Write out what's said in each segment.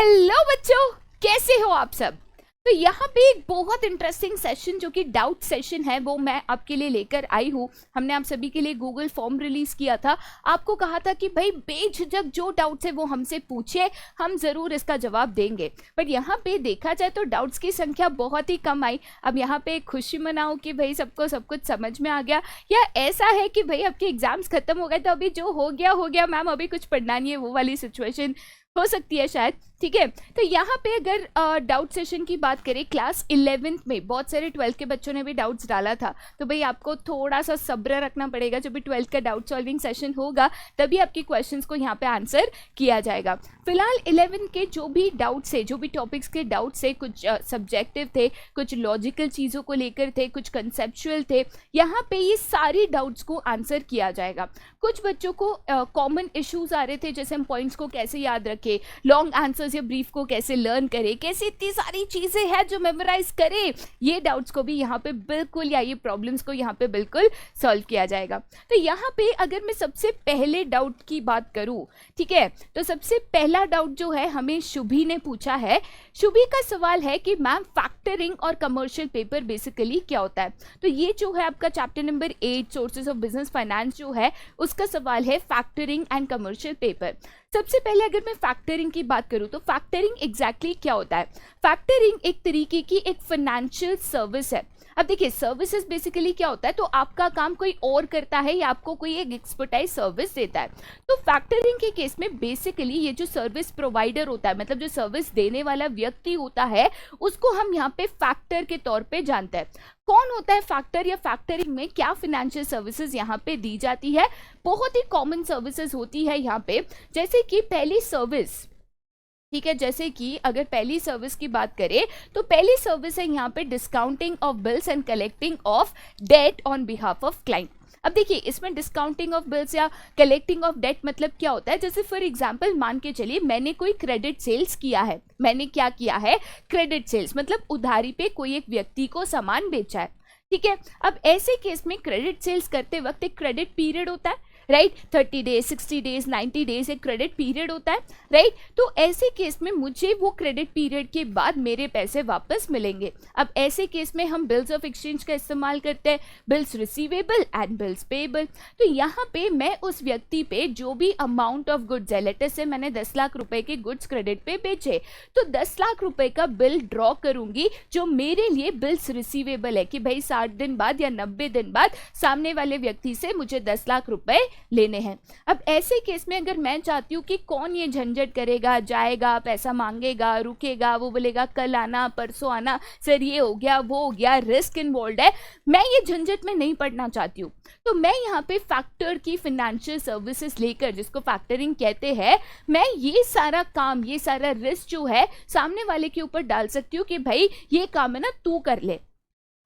Hello बच्चों, कैसे हो आप सब। तो यहाँ पे एक बहुत इंटरेस्टिंग सेशन जो कि डाउट सेशन है वो मैं आपके लिए लेकर आई हूँ। हमने आप सभी के लिए गूगल फॉर्म रिलीज किया था। आपको कहा था कि भाई बेझिझक जो डाउट्स है वो हमसे पूछिए, हम ज़रूर इसका जवाब देंगे। बट यहाँ पे देखा जाए तो डाउट्स की संख्या बहुत ही कम आई। अब यहाँ पे खुशी मनाओ कि भाई सबको सब कुछ समझ में आ गया, या ऐसा है कि भाई आपके एग्जाम्स खत्म हो गए तो अभी जो हो गया मैम, अभी कुछ पढ़ना नहीं है, वो वाली सिचुएशन हो सकती है शायद। ठीक है, तो यहाँ पे अगर डाउट सेशन की बात करें, क्लास 11th में बहुत सारे 12th के बच्चों ने भी डाउट्स डाला था। तो भाई आपको थोड़ा सा सब्र रखना पड़ेगा, जब भी 12th का डाउट सॉल्विंग सेशन होगा तभी आपके क्वेश्चंस को यहाँ पे आंसर किया जाएगा। फिलहाल 11th के जो भी डाउट्स है, जो भी टॉपिक्स के डाउट्स है, कुछ सब्जेक्टिव थे, कुछ लॉजिकल चीज़ों को लेकर थे, कुछ कंसेप्चुअल थे, यहाँ पे ये सारी डाउट्स को आंसर किया जाएगा। कुछ बच्चों को कॉमन इश्यूज आ रहे थे, जैसे हम पॉइंट्स को कैसे याद रखें, लॉन्ग आंसर्स या ब्रीफ को कैसे लर्न करें, कैसे इतनी सारी चीजें हैं जो मेमोराइज करें, ये डाउट्स को भी यहाँ पे बिल्कुल, या ये प्रॉब्लम्स को यहाँ पे बिल्कुल सॉल्व किया जाएगा। तो यहाँ पे अगर मैं सबसे पहले डाउट की बात करूँ, ठीक है, तो सबसे पहला डाउट जो है हमें शुभी ने पूछा है। शुभी का सवाल है कि मैम फैक्टरिंग और कमर्शियल पेपर बेसिकली क्या होता है। तो ये जो है आपका chapter number 8 sources of business finance जो है उसका सवाल है फैक्टरिंग एंड कमर्शियल पेपर। सबसे पहले अगर मैं फैक्टरिंग की बात करूं तो फैक्टरिंग एग्जैक्टली क्या होता है। फैक्टरिंग एक तरीके की एक फाइनेंशियल सर्विस है। अब देखिए, सर्विसेज बेसिकली क्या होता है, तो आपका काम कोई और करता है या आपको कोई एक एक्सपर्टाइज सर्विस देता है। तो फैक्टरिंग के केस में बेसिकली ये जो सर्विस प्रोवाइडर होता है, मतलब जो सर्विस देने वाला व्यक्ति होता है, उसको हम यहाँ पे फैक्टर के तौर पे जानते हैं। कौन होता है फैक्टर, या फैक्टरिंग में क्या फाइनेंशियल सर्विसेज यहाँ पे दी जाती है। बहुत ही कॉमन सर्विसेज होती है यहाँ पे, जैसे कि पहली सर्विस, ठीक है, जैसे कि अगर पहली सर्विस की बात करें तो पहली सर्विस है यहाँ पे discounting of bills and collecting of debt on behalf of client. अब देखिए, इसमें डिस्काउंटिंग ऑफ बिल्स या कलेक्टिंग ऑफ डेट मतलब क्या होता है। जैसे फॉर एग्जांपल मान के चलिए मैंने कोई क्रेडिट सेल्स किया है, मैंने क्या किया है, क्रेडिट सेल्स, मतलब उधारी पे कोई एक व्यक्ति को सामान बेचा है। ठीक है, अब ऐसे केस में क्रेडिट सेल्स करते वक्त एक क्रेडिट पीरियड होता है, राइट। 30 डेज, 60 डेज, 90 डेज एक क्रेडिट पीरियड होता है, राइट। तो ऐसे केस में मुझे वो क्रेडिट पीरियड के बाद मेरे पैसे वापस मिलेंगे। अब ऐसे केस में हम बिल्स ऑफ एक्सचेंज का इस्तेमाल करते हैं, bills receivable and bills payable. तो यहाँ पे मैं उस व्यक्ति पे जो भी अमाउंट ऑफ गुड्स है, लेटर से मैंने 10 लाख रुपए के गुड्स क्रेडिट पे बेचे, तो 10 लाख रुपए का बिल ड्रॉ करूंगी जो मेरे लिए बिल्स रिसीवेबल है, कि भाई 60 दिन बाद या 90 दिन बाद सामने वाले व्यक्ति से मुझे 10 लाख रुपए लेने हैं। अब ऐसे केस में अगर मैं चाहती हूँ कि कौन ये झंझट करेगा, जाएगा, पैसा मांगेगा, रुकेगा, वो बोलेगा कल आना, परसों आना, सर ये हो गया, वो हो गया, रिस्क इन्वॉल्व है, मैं ये झंझट में नहीं पड़ना चाहती हूँ। तो मैं यहाँ पे फैक्टर की फाइनेंशियल सर्विसेज लेकर, जिसको फैक्टरिंग कहते हैं, मैं ये सारा काम, ये सारा रिस्क जो है सामने वाले के ऊपर डाल सकती हूँ कि भाई ये काम है ना, तू कर ले।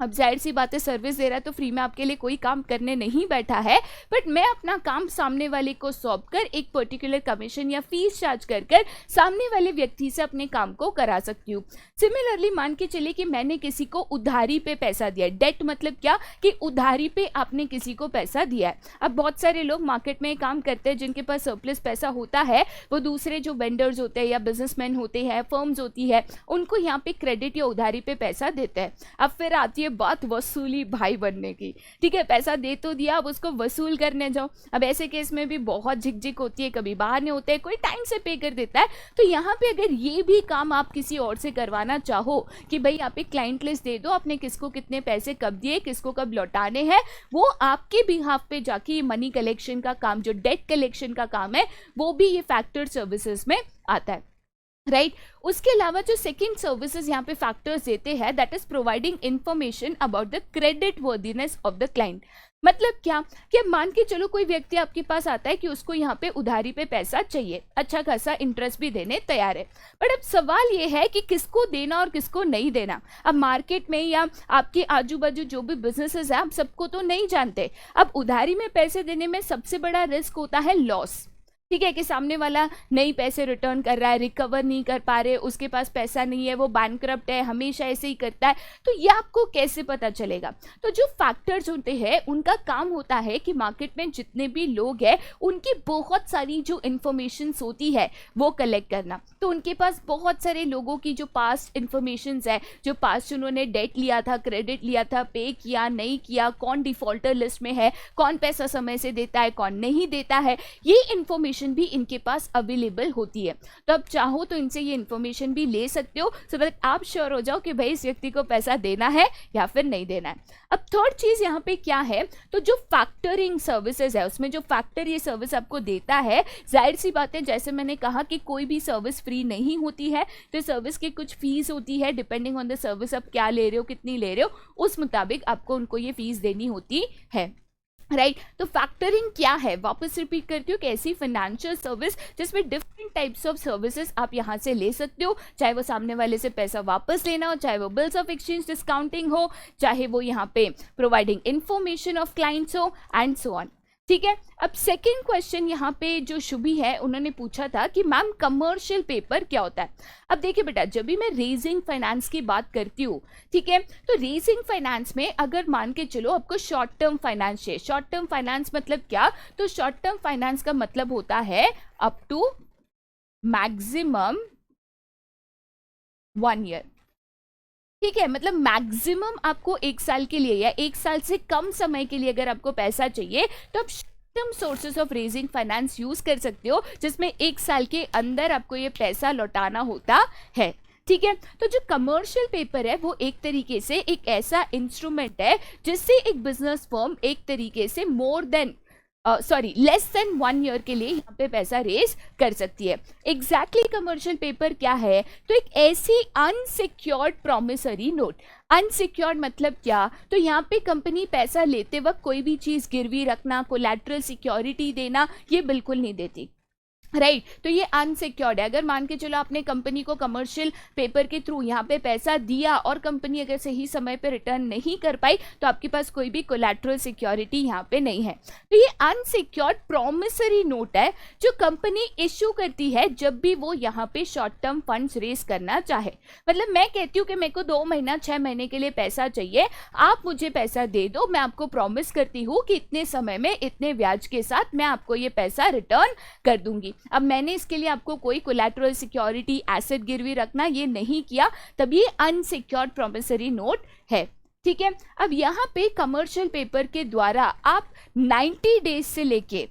अब जाहिर सी बात है, सर्विस दे रहा है तो फ्री में आपके लिए कोई काम करने नहीं बैठा है, बट मैं अपना काम सामने वाले को सौंप कर एक पर्टिकुलर कमीशन या फीस चार्ज कर कर सामने वाले व्यक्ति से अपने काम को करा सकती हूँ। सिमिलरली मान के चलिए कि मैंने किसी को उधारी पे पैसा दिया है। डेट मतलब क्या, कि उधारी पे आपने किसी को पैसा दिया है। अब बहुत सारे लोग मार्केट में काम करते हैं जिनके पास सरप्लस पैसा होता है, वो दूसरे जो वेंडर्स होते हैं या बिजनेसमैन होते हैं, फर्म्स होती है, उनको यहाँ पे क्रेडिट या उधारी पे पैसा देते हैं। अब फिर आती है बात वसूली भाई बनने की, ठीक है, पैसा दे तो दिया, अब उसको वसूल करने जाओ। अब ऐसे केस में भी बहुत झिकझिक होती है, कभी बाहर नहीं होते, कोई टाइम से पे कर देता है। तो यहाँ पे अगर ये भी काम आप किसी और से करवाना चाहो कि भाई आप एक क्लाइंट लिस्ट दे दो, आपने किसको कितने पैसे कब दिए, किसको कब लौटाने हैं, वो आपके बिहाफ पे जाके ये मनी कलेक्शन का काम, जो डेट कलेक्शन का काम है, वो भी ये फैक्टर सर्विसेज में आता है, राइट। उसके अलावा जो सेकंड सर्विसेज यहाँ पे फैक्टर्स देते हैं, that is providing information about the credit worthiness of the client. मतलब क्या, कि मान के चलो कोई व्यक्ति आपके पास आता है कि उसको यहाँ पे उधारी पे पैसा चाहिए, अच्छा खासा इंटरेस्ट भी देने तैयार है, बट अब सवाल ये है कि किसको देना और किसको नहीं देना। अब मार्केट में या आपके आजू बाजू जो भी बिजनेसेस है, आप सबको तो नहीं जानते। अब उधारी में पैसे देने में सबसे बड़ा रिस्क होता है लॉस, ठीक है, कि सामने वाला नहीं पैसे रिटर्न कर रहा है, रिकवर नहीं कर पा रहे, उसके पास पैसा नहीं है, वो बैंकक्रप्ट है, हमेशा ऐसे ही करता है, तो ये आपको कैसे पता चलेगा? तो जो फैक्टर्स होते हैं उनका काम होता है कि मार्केट में जितने भी लोग हैं उनकी बहुत सारी जो इन्फॉर्मेशन होती है वो कलेक्ट करना। तो उनके पास बहुत सारे लोगों की जो पास्ट इन्फॉर्मेशन है, जो पास्ट उन्होंने डेट लिया था, क्रेडिट लिया था, पे किया नहीं किया, कौन डिफॉल्टर लिस्ट में है, कौन पैसा समय से देता है, कौन नहीं देता है, ये इन्फॉर्मेशन भी इनके पास अवेलेबल होती है। तो आप चाहो तो इनसे ये इन्फॉर्मेशन भी ले सकते हो, सो दैट आप श्योर हो जाओ कि भाई इस व्यक्ति को पैसा देना है या फिर नहीं देना है। अब थर्ड चीज यहाँ पे क्या है, तो जो फैक्टरिंग सर्विसेज है उसमें जो फैक्टर ये सर्विस आपको देता है, जाहिर सी बात है जैसे मैंने कहा कि कोई भी सर्विस फ्री नहीं होती है, तो सर्विस की कुछ फीस होती है, डिपेंडिंग ऑन द सर्विस आप क्या ले रहे हो, कितनी ले रहे हो, उस मुताबिक आपको उनको ये फीस देनी होती है, राइट। तो फैक्टरिंग क्या है, वापस रिपीट करती हूँ कि ऐसी फाइनेंशियल सर्विस जिसमें डिफरेंट टाइप्स ऑफ सर्विसेज आप यहाँ से ले सकते हो, चाहे वो सामने वाले से पैसा वापस लेना हो, चाहे वो बिल्स ऑफ एक्सचेंज डिस्काउंटिंग हो, चाहे वो यहाँ पे प्रोवाइडिंग इंफॉर्मेशन ऑफ क्लाइंट्स हो, एंड सो ऑन। ठीक है, अब सेकंड क्वेश्चन यहाँ पे जो शुभी है उन्होंने पूछा था कि मैम कमर्शियल पेपर क्या होता है। अब देखिए बेटा, जब भी मैं रेजिंग फाइनेंस की बात करती हूँ, ठीक है, तो रेजिंग फाइनेंस में अगर मान के चलो आपको शॉर्ट टर्म फाइनेंस चाहिए, शॉर्ट टर्म फाइनेंस मतलब क्या, तो शॉर्ट टर्म फाइनेंस का मतलब होता है अप टू मैक्सिमम 1 ईयर। ठीक है, मतलब मैक्सिमम आपको 1 साल के लिए या 1 साल से कम समय के लिए अगर आपको पैसा चाहिए तो आप term sources of raising finance use कर सकते हो, जिसमें 1 साल के अंदर आपको ये पैसा लौटाना होता है। ठीक है, तो जो कमर्शियल पेपर है वो एक तरीके से एक ऐसा इंस्ट्रूमेंट है जिससे एक बिजनेस फर्म एक तरीके से लेस देन 1 ईयर के लिए यहाँ पे पैसा रेज कर सकती है। एग्जैक्टली कमर्शियल पेपर क्या है, तो एक ऐसी अनसिक्योर्ड प्रोमिसरी नोट। अनसिक्योर्ड मतलब क्या, तो यहाँ पे कंपनी पैसा लेते वक्त कोई भी चीज गिरवी रखना, कोलैटरल सिक्योरिटी देना, ये बिल्कुल नहीं देती, राइट तो ये अनसिक्योर्ड है। अगर मान के चलो आपने कंपनी को कमर्शियल पेपर के थ्रू यहाँ पे पैसा दिया और कंपनी अगर सही समय पे रिटर्न नहीं कर पाई तो आपके पास कोई भी कोलैटरल सिक्योरिटी यहाँ पे नहीं है। तो ये अनसिक्योर्ड प्रोमिसरी नोट है जो कंपनी इश्यू करती है जब भी वो यहाँ पे शॉर्ट टर्म फंड्स रेज करना चाहे। मतलब मैं कहती हूँ कि मेरे को 2 महीना 6 महीने के लिए पैसा चाहिए, आप मुझे पैसा दे दो, मैं आपको प्रॉमिस करती हूँ कि इतने समय में इतने ब्याज के साथ मैं आपको ये पैसा रिटर्न कर दूंगी। अब मैंने इसके लिए आपको कोई कोलैटरल सिक्योरिटी एसेट गिरवी रखना ये नहीं किया, तब ये अनसिक्योर्ड प्रोमिसरी नोट है। ठीक है, अब यहाँ पे कमर्शियल पेपर के द्वारा आप 90 डेज से लेके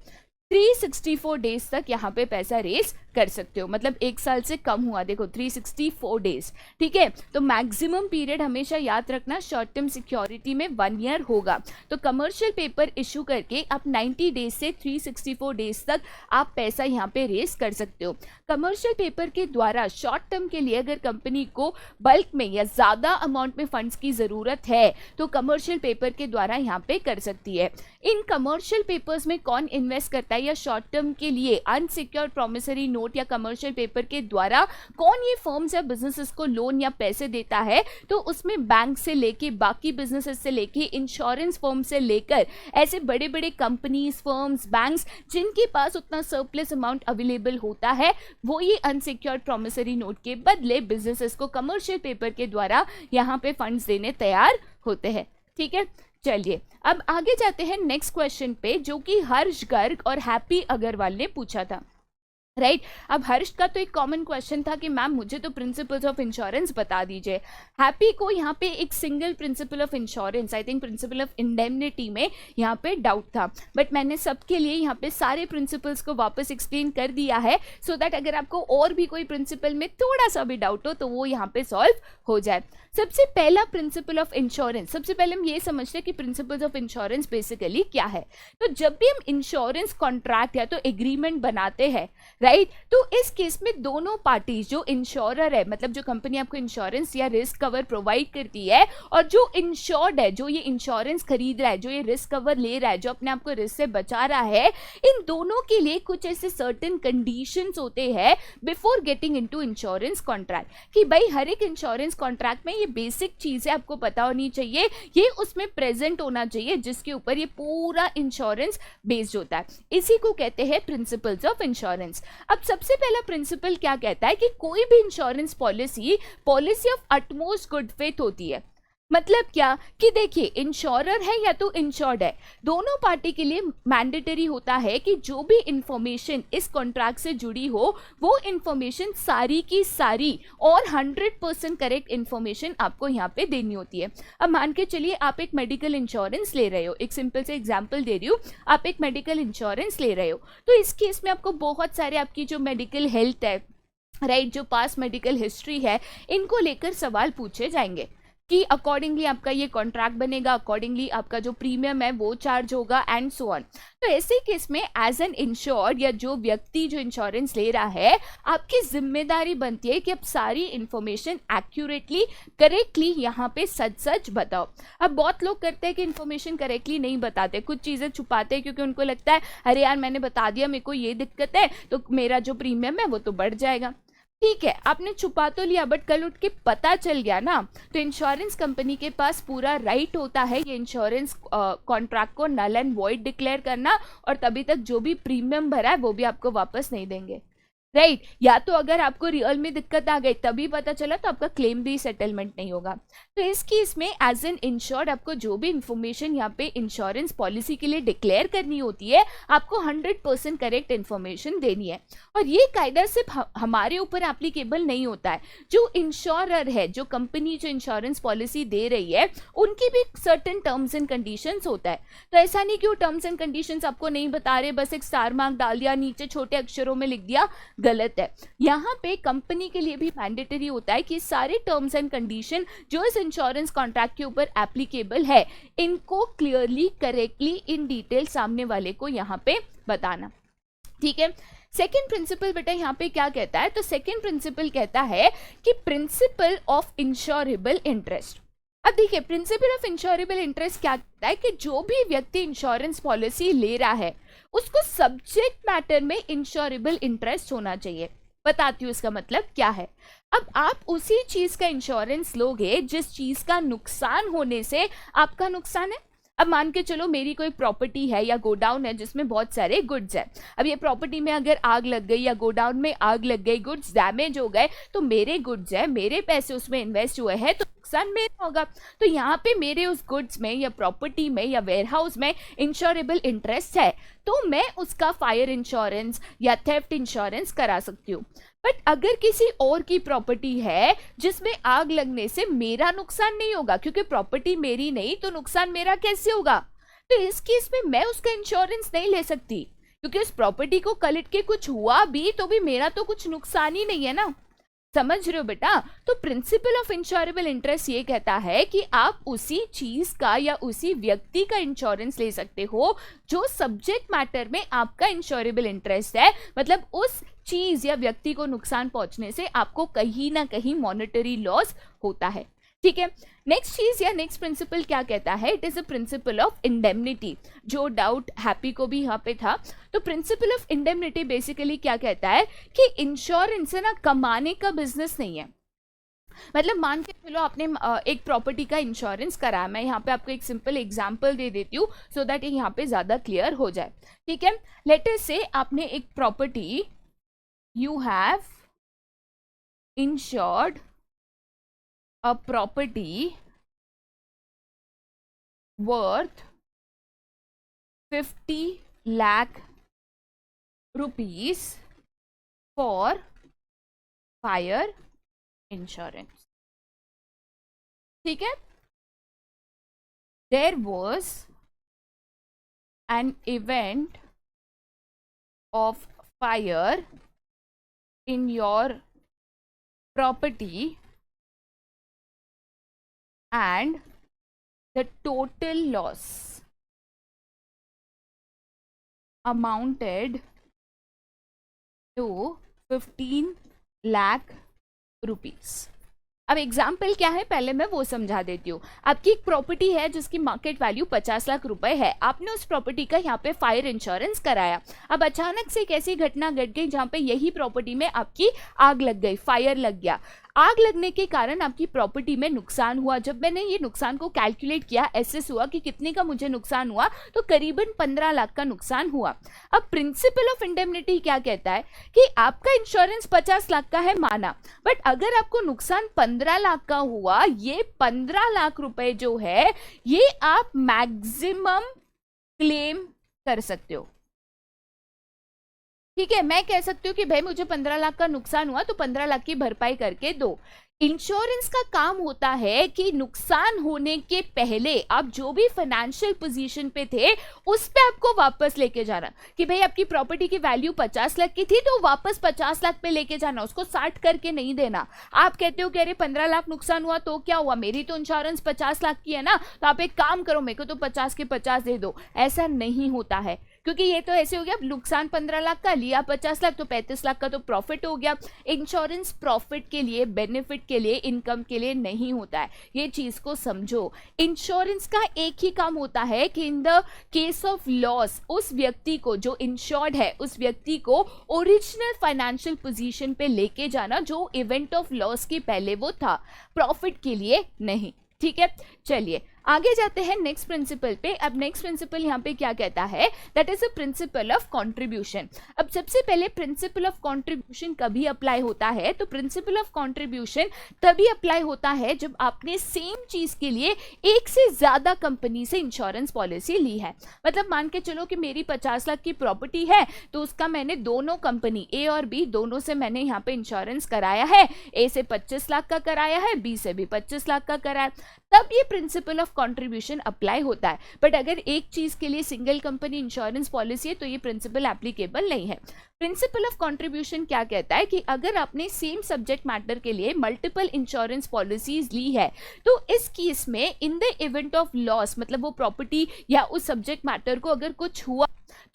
364 डेज तक यहाँ पे पैसा रेज कर सकते हो। मतलब 1 साल से कम हुआ, देखो 364 डेज। ठीक है, तो मैक्सिमम पीरियड हमेशा याद रखना शॉर्ट टर्म सिक्योरिटी में 1 ईयर होगा। तो कमर्शियल पेपर इशू करके आप 90 डेज से 364 डेज तक आप पैसा यहाँ पे रेज कर सकते हो। कमर्शियल पेपर के द्वारा शॉर्ट टर्म के लिए अगर कंपनी को बल्क में या ज्यादा अमाउंट में फंड्स की जरूरत है तो कमर्शियल पेपर के द्वारा यहाँ पे कर सकती है। इन कमर्शियल पेपर्स में कौन इन्वेस्ट करता है या शॉर्ट टर्म के लिए अनसिक्योर्ड प्रोमिसरी नोट या कमर्शियल पेपर के द्वारा कौन ये फर्म्स या बिजनेसेस को लोन या पैसे देता है, तो उसमें बैंक से लेके बाकी बिजनेसेस से लेके इंश्योरेंस फर्म से लेकर ऐसे बड़े बड़े कंपनीज, फर्म्स, बैंक्स जिनके पास उतना सरप्लस अमाउंट अवेलेबल होता है वो ये अनसिक्योर्ड प्रोमिसरी नोट के बदले बिजनेसेस को कमर्शियल पेपर के द्वारा यहाँ पे फंड्स देने तैयार होते हैं। ठीक है, चलिए अब आगे जाते हैं नेक्स्ट क्वेश्चन पे, जो कि हर्ष गर्ग और हैप्पी अग्रवाल ने पूछा था। राइट अब हर्ष का तो एक कॉमन क्वेश्चन था कि मैम मुझे तो प्रिंसिपल्स ऑफ इंश्योरेंस बता दीजिए। हैप्पी को यहाँ पे एक single principle of insurance, I think principle of indemnity में यहाँ पे डाउट था, बट मैंने सबके लिए यहाँ पे सारे प्रिंसिपल्स को वापस एक्सप्लेन कर दिया है सो दैट अगर आपको और भी कोई प्रिंसिपल में थोड़ा सा भी डाउट हो तो वो यहाँ पे सॉल्व हो जाए। सबसे पहला प्रिंसिपल ऑफ इंश्योरेंस, सबसे पहले हम ये समझते हैं कि प्रिंसिपल्स ऑफ इंश्योरेंस बेसिकली क्या है। तो जब भी हम इंश्योरेंस कॉन्ट्रैक्ट या तो एग्रीमेंट बनाते हैं, राइट। तो इस केस में दोनों पार्टीज, जो इंश्योरर है मतलब जो कंपनी आपको इंश्योरेंस या रिस्क कवर प्रोवाइड करती है, और जो इंश्योर्ड है, जो ये इंश्योरेंस खरीद रहा है, जो ये रिस्क कवर ले रहा है, जो अपने आप को रिस्क से बचा रहा है, इन दोनों के लिए कुछ ऐसे सर्टेन कंडीशंस होते हैं before getting into insurance contract, कि भाई हर एक इंश्योरेंस कॉन्ट्रैक्ट में ये बेसिक चीजें आपको पता होनी चाहिए, ये उसमें प्रेजेंट होना चाहिए, जिसके ऊपर ये पूरा इंश्योरेंस बेस्ड होता है। इसी को कहते हैं प्रिंसिपल्स ऑफ इंश्योरेंस। अब सबसे पहला प्रिंसिपल क्या कहता है कि कोई भी insurance policy policy of utmost good faith होती है। मतलब क्या कि देखिए, इंश्योरर है या तो इंश्योर्ड है, दोनों पार्टी के लिए मैंडेटरी होता है कि जो भी इंफॉर्मेशन इस कॉन्ट्रैक्ट से जुड़ी हो, वो इंफॉर्मेशन सारी की सारी और 100% करेक्ट इंफॉर्मेशन आपको यहाँ पे देनी होती है। अब मान के चलिए आप एक मेडिकल इंश्योरेंस ले रहे हो, एक सिंपल से एग्जांपल दे रही हूँ, आप एक मेडिकल इंश्योरेंस ले रहे हो, तो इस केस में आपको बहुत सारे आपकी जो मेडिकल हेल्थ है, राइट, जो पास मेडिकल हिस्ट्री है, इनको लेकर सवाल पूछे जाएंगे कि अकॉर्डिंगली आपका ये कॉन्ट्रैक्ट बनेगा, अकॉर्डिंगली आपका जो प्रीमियम है वो चार्ज होगा एंड सो ऑन। तो ऐसे केस में एज एन इंश्योर्ड या जो व्यक्ति जो इंश्योरेंस ले रहा है, आपकी जिम्मेदारी बनती है कि आप सारी इंफॉर्मेशन एक्यूरेटली करेक्टली यहाँ पे सच सच बताओ। अब बहुत लोग करते हैं कि इंफॉर्मेशन करेक्टली नहीं बताते, कुछ चीज़ें छुपाते हैं, क्योंकि उनको लगता है अरे यार मैंने बता दिया, मेरे को ये दिक्कत है तो मेरा जो प्रीमियम है वो तो बढ़ जाएगा। ठीक है, आपने छुपा तो लिया, बट कल उठ के पता चल गया ना, तो इंश्योरेंस कंपनी के पास पूरा राइट होता है ये इंश्योरेंस कॉन्ट्रैक्ट को नल एंड वॉइड डिक्लेयर करना, और तभी तक जो भी प्रीमियम भरा है वो भी आपको वापस नहीं देंगे, राइट। या तो अगर आपको रियल में दिक्कत आ गई तभी पता चला तो आपका क्लेम भी सेटलमेंट नहीं होगा। तो इस केस में एज एन इंश्योर्ड आपको जो भी इंफॉर्मेशन यहाँ पे इंश्योरेंस पॉलिसी के लिए डिक्लेयर करनी होती है, आपको 100% करेक्ट इंफॉर्मेशन देनी है। और ये कायदा सिर्फ हमारे ऊपर एप्लीकेबल नहीं होता है, जो इंश्योरर है, जो कंपनी जो इंश्योरेंस पॉलिसी दे रही है, उनकी भी सर्टेन टर्म्स एंड कंडीशंस होता है। तो ऐसा नहीं कि वो टर्म्स एंड कंडीशंस आपको नहीं बता रहे, बस एक स्टार मार्क डाल दिया, नीचे छोटे अक्षरों में लिख दिया, गलत है। यहाँ पे कंपनी के लिए भी मैंडेटरी होता है कि सारे टर्म्स एंड कंडीशन जो इस इंश्योरेंस कॉन्ट्रैक्ट के ऊपर एप्लीकेबल है, इनको क्लियरली करेक्टली इन डिटेल सामने वाले को यहाँ पे बताना। ठीक है, सेकेंड प्रिंसिपल बेटा यहाँ पे क्या कहता है, तो सेकेंड प्रिंसिपल कहता है कि प्रिंसिपल ऑफ इंश्योरेबल इंटरेस्ट। अब देखिए, प्रिंसिपल ऑफ इंश्योरेबल इंटरेस्ट क्या कहता है कि जो भी व्यक्ति इंश्योरेंस पॉलिसी ले रहा है उसको सब्जेक्ट मैटर में इंश्योरेबल इंटरेस्ट होना चाहिए। बताती हूँ इसका मतलब क्या है। अब आप उसी चीज का इंश्योरेंस लोगे जिस चीज का नुकसान होने से आपका नुकसान है। अब मान के चलो मेरी कोई प्रॉपर्टी है या गोडाउन है जिसमें बहुत सारे गुड्स है। अब ये प्रॉपर्टी में अगर आग लग गई या गोडाउन में आग लग गई, गुड्स डैमेज हो गए, तो मेरे गुड्स है, मेरे पैसे उसमें इन्वेस्ट हुए हैं, तो नुकसान मेरा होगा। तो यहाँ पे मेरे उस गुड्स में या प्रॉपर्टी में या वेयरहाउस में इंश्योरेबल इंटरेस्ट है, तो मैं उसका फायर इंश्योरेंस या थेफ्ट इंश्योरेंस करा सकती हूँ। बट अगर किसी और की प्रॉपर्टी है जिसमें आग लगने से मेरा नुकसान नहीं होगा, क्योंकि प्रॉपर्टी मेरी नहीं तो नुकसान मेरा कैसे होगा, तो इस केस में मैं उसका इंश्योरेंस नहीं ले सकती, क्योंकि उस प्रॉपर्टी को कल के कुछ हुआ भी तो भी मेरा तो कुछ नुकसान ही नहीं है ना। समझ रहे हो बेटा। तो प्रिंसिपल ऑफ इंश्योरेबल इंटरेस्ट ये कहता है कि आप उसी चीज का या उसी व्यक्ति का इंश्योरेंस ले सकते हो जो सब्जेक्ट मैटर में आपका इंश्योरेबल इंटरेस्ट है, मतलब उस चीज या व्यक्ति को नुकसान पहुंचने से आपको कहीं ना कहीं मॉनेटरी लॉस होता है। ठीक है, नेक्स्ट चीज या नेक्स्ट प्रिंसिपल क्या कहता है, it is a principle of indemnity, जो डाउट हैप्पी को भी यहाँ पे था। तो प्रिंसिपल ऑफ इंडेमनिटी बेसिकली क्या कहता है कि इंश्योरेंस है ना कमाने का बिजनेस नहीं है। मतलब मान के चलो आपने एक प्रॉपर्टी का इंश्योरेंस करा, मैं यहाँ पे आपको एक सिंपल एग्जांपल दे देती हूँ सो दैट ये यहाँ पे ज्यादा क्लियर हो जाए। ठीक है, लेट अस से आपने एक property, you have insured a property worth 50 lakh rupees for fire insurance. ठीक है, there was an event of fire in your property and the total loss amounted to 15 lakh rupees. अब एग्जाम्पल क्या है पहले मैं वो समझा देती हूँ। आपकी एक प्रॉपर्टी है जिसकी मार्केट वैल्यू 50 लाख रुपए है, आपने उस प्रॉपर्टी का यहाँ पे फायर इंश्योरेंस कराया। अब अचानक से एक ऐसी घटना घट गई जहाँ पे यही प्रॉपर्टी में आपकी आग लग गई, फायर लग गया। आग लगने के कारण आपकी प्रॉपर्टी में नुकसान हुआ। जब मैंने ये नुकसान को कैलकुलेट किया, एसेस हुआ कि कितने का मुझे नुकसान हुआ, तो करीबन 15 लाख का नुकसान हुआ। अब प्रिंसिपल ऑफ इंडेमनिटी क्या कहता है कि आपका इंश्योरेंस 50 लाख का है माना, बट अगर आपको नुकसान 15 लाख का हुआ, ये 15 लाख रुपए जो है ये आप मैक्सिमम क्लेम कर सकते हो। ठीक है, मैं कह सकती हूँ कि भाई मुझे 15 लाख का नुकसान हुआ तो 15 लाख की भरपाई करके दो। इंश्योरेंस का काम होता है कि नुकसान होने के पहले आप जो भी फाइनेंशियल पोजीशन पे थे उस पे आपको वापस लेके जाना, कि भाई आपकी प्रॉपर्टी की वैल्यू 50 लाख की थी तो वापस 50 लाख पे लेके जाना, उसको 60 करके नहीं देना। आप कहते हो कि अरे 15 लाख नुकसान हुआ तो क्या हुआ, मेरी तो इंश्योरेंस 50 लाख की है ना, तो आप एक काम करो मेरे को तो 50 के 50 दे दो। ऐसा नहीं होता है, क्योंकि ये तो ऐसे हो गया नुकसान 15 लाख का, लिया 50 लाख, तो 35 लाख का तो प्रॉफिट हो गया। इंश्योरेंस प्रॉफिट के लिए, बेनिफिट के लिए, इनकम के लिए नहीं होता है, ये चीज को समझो। इंश्योरेंस का एक ही काम होता है कि in the case of loss उस व्यक्ति को, जो इंश्योर्ड है, उस व्यक्ति को ओरिजिनल फाइनेंशियल पोजीशन पे लेके जाना जो इवेंट ऑफ लॉस के पहले वो था, प्रॉफिट के लिए नहीं। ठीक है, चलिए आगे जाते हैं नेक्स्ट प्रिंसिपल पे। अब नेक्स्ट प्रिंसिपल यहाँ पे क्या कहता है, that is a principle of contribution. अब सबसे पहले प्रिंसिपल ऑफ कंट्रीब्यूशन कभी अप्लाई होता है, तो प्रिंसिपल ऑफ कंट्रीब्यूशन तभी अप्लाई होता है जब आपने सेम चीज के लिए एक से ज्यादा कंपनी से इंश्योरेंस पॉलिसी ली है। मतलब मान के चलो कि मेरी 50 लाख की प्रॉपर्टी है, तो उसका मैंने दोनों कंपनी ए और बी दोनों से मैंने यहाँ पे इंश्योरेंस कराया है। ए से 25 लाख का कराया है, बी से भी 25 लाख का कराया, तब ये प्रिंसिपल ऑफ कंट्रीब्यूशन अप्लाई होता है। बट अगर एक चीज के लिए सिंगल कंपनी इंश्योरेंस पॉलिसी है तो ये प्रिंसिपल एप्लीकेबल नहीं है। प्रिंसिपल ऑफ कंट्रीब्यूशन क्या कहता है कि अगर आपने सेम सब्जेक्ट मैटर के लिए मल्टीपल इंश्योरेंस पॉलिसीज ली है, तो इस केस में in the event of loss, मतलब वो प्रॉपर्टी या उस सब्जेक्ट मैटर को अगर कुछ हुआ,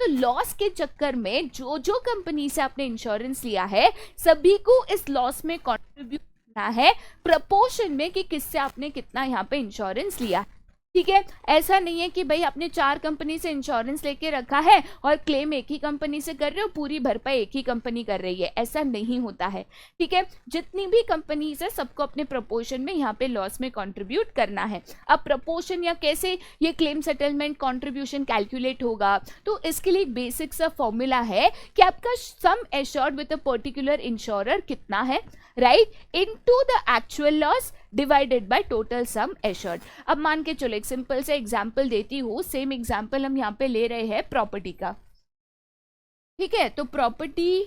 तो लॉस के चक्कर में जो जो कंपनी से आपने इंश्योरेंस लिया है सभी को इस लॉस में कॉन्ट्रीब्यूट है प्रपोर्शन में कि किससे आपने कितना यहाँ पे इंश्योरेंस लिया। ठीक है, ऐसा नहीं है कि भाई आपने 4 कंपनी से इंश्योरेंस लेके रखा है और क्लेम एक ही कंपनी से कर रहे हो, पूरी भरपाई एक ही कंपनी कर रही है, ऐसा नहीं होता है। ठीक है, जितनी भी कंपनीज है सबको अपने प्रपोर्शन में यहाँ पे लॉस में कंट्रीब्यूट करना है। अब प्रपोर्शन या कैसे ये क्लेम सेटलमेंट कंट्रीब्यूशन कैलकुलेट होगा, तो इसके लिए एक बेसिक सा फॉर्मूला है कि आपका सम assured with a particular insurer कितना है, right, into the actual loss divided by total sum assured. अब मान के चलो एक सिंपल से एग्जांपल देती हूँ। सेम एग्जांपल हम यहाँ पे ले रहे हैं प्रॉपर्टी का। ठीक है, तो प्रॉपर्टी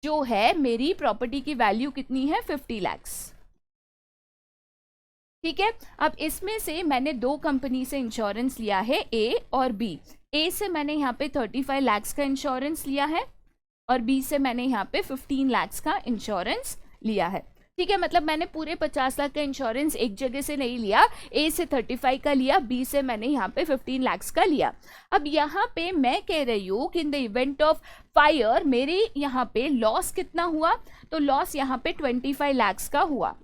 जो है, मेरी प्रॉपर्टी की वैल्यू कितनी है, 50 लैक्स। ठीक है, अब इसमें से मैंने 2 कंपनी से इंश्योरेंस लिया है, ए और बी। ए से मैंने यहाँ पे 35 लैक्स का इंश्योरेंस लिया है और बी से मैंने यहाँ पे 15 लैक्स का इंश्योरेंस लिया है। ठीक है, मतलब मैंने पूरे 50 लाख का इंश्योरेंस एक जगह से नहीं लिया, ए से 35 का लिया, बी से मैंने यहाँ पे 15 लैक्स का लिया। अब यहाँ पे मैं कह रही हूँ कि in the event of fire मेरे यहाँ पे लॉस कितना हुआ, तो लॉस यहाँ पे 25 लैक्स का हुआ,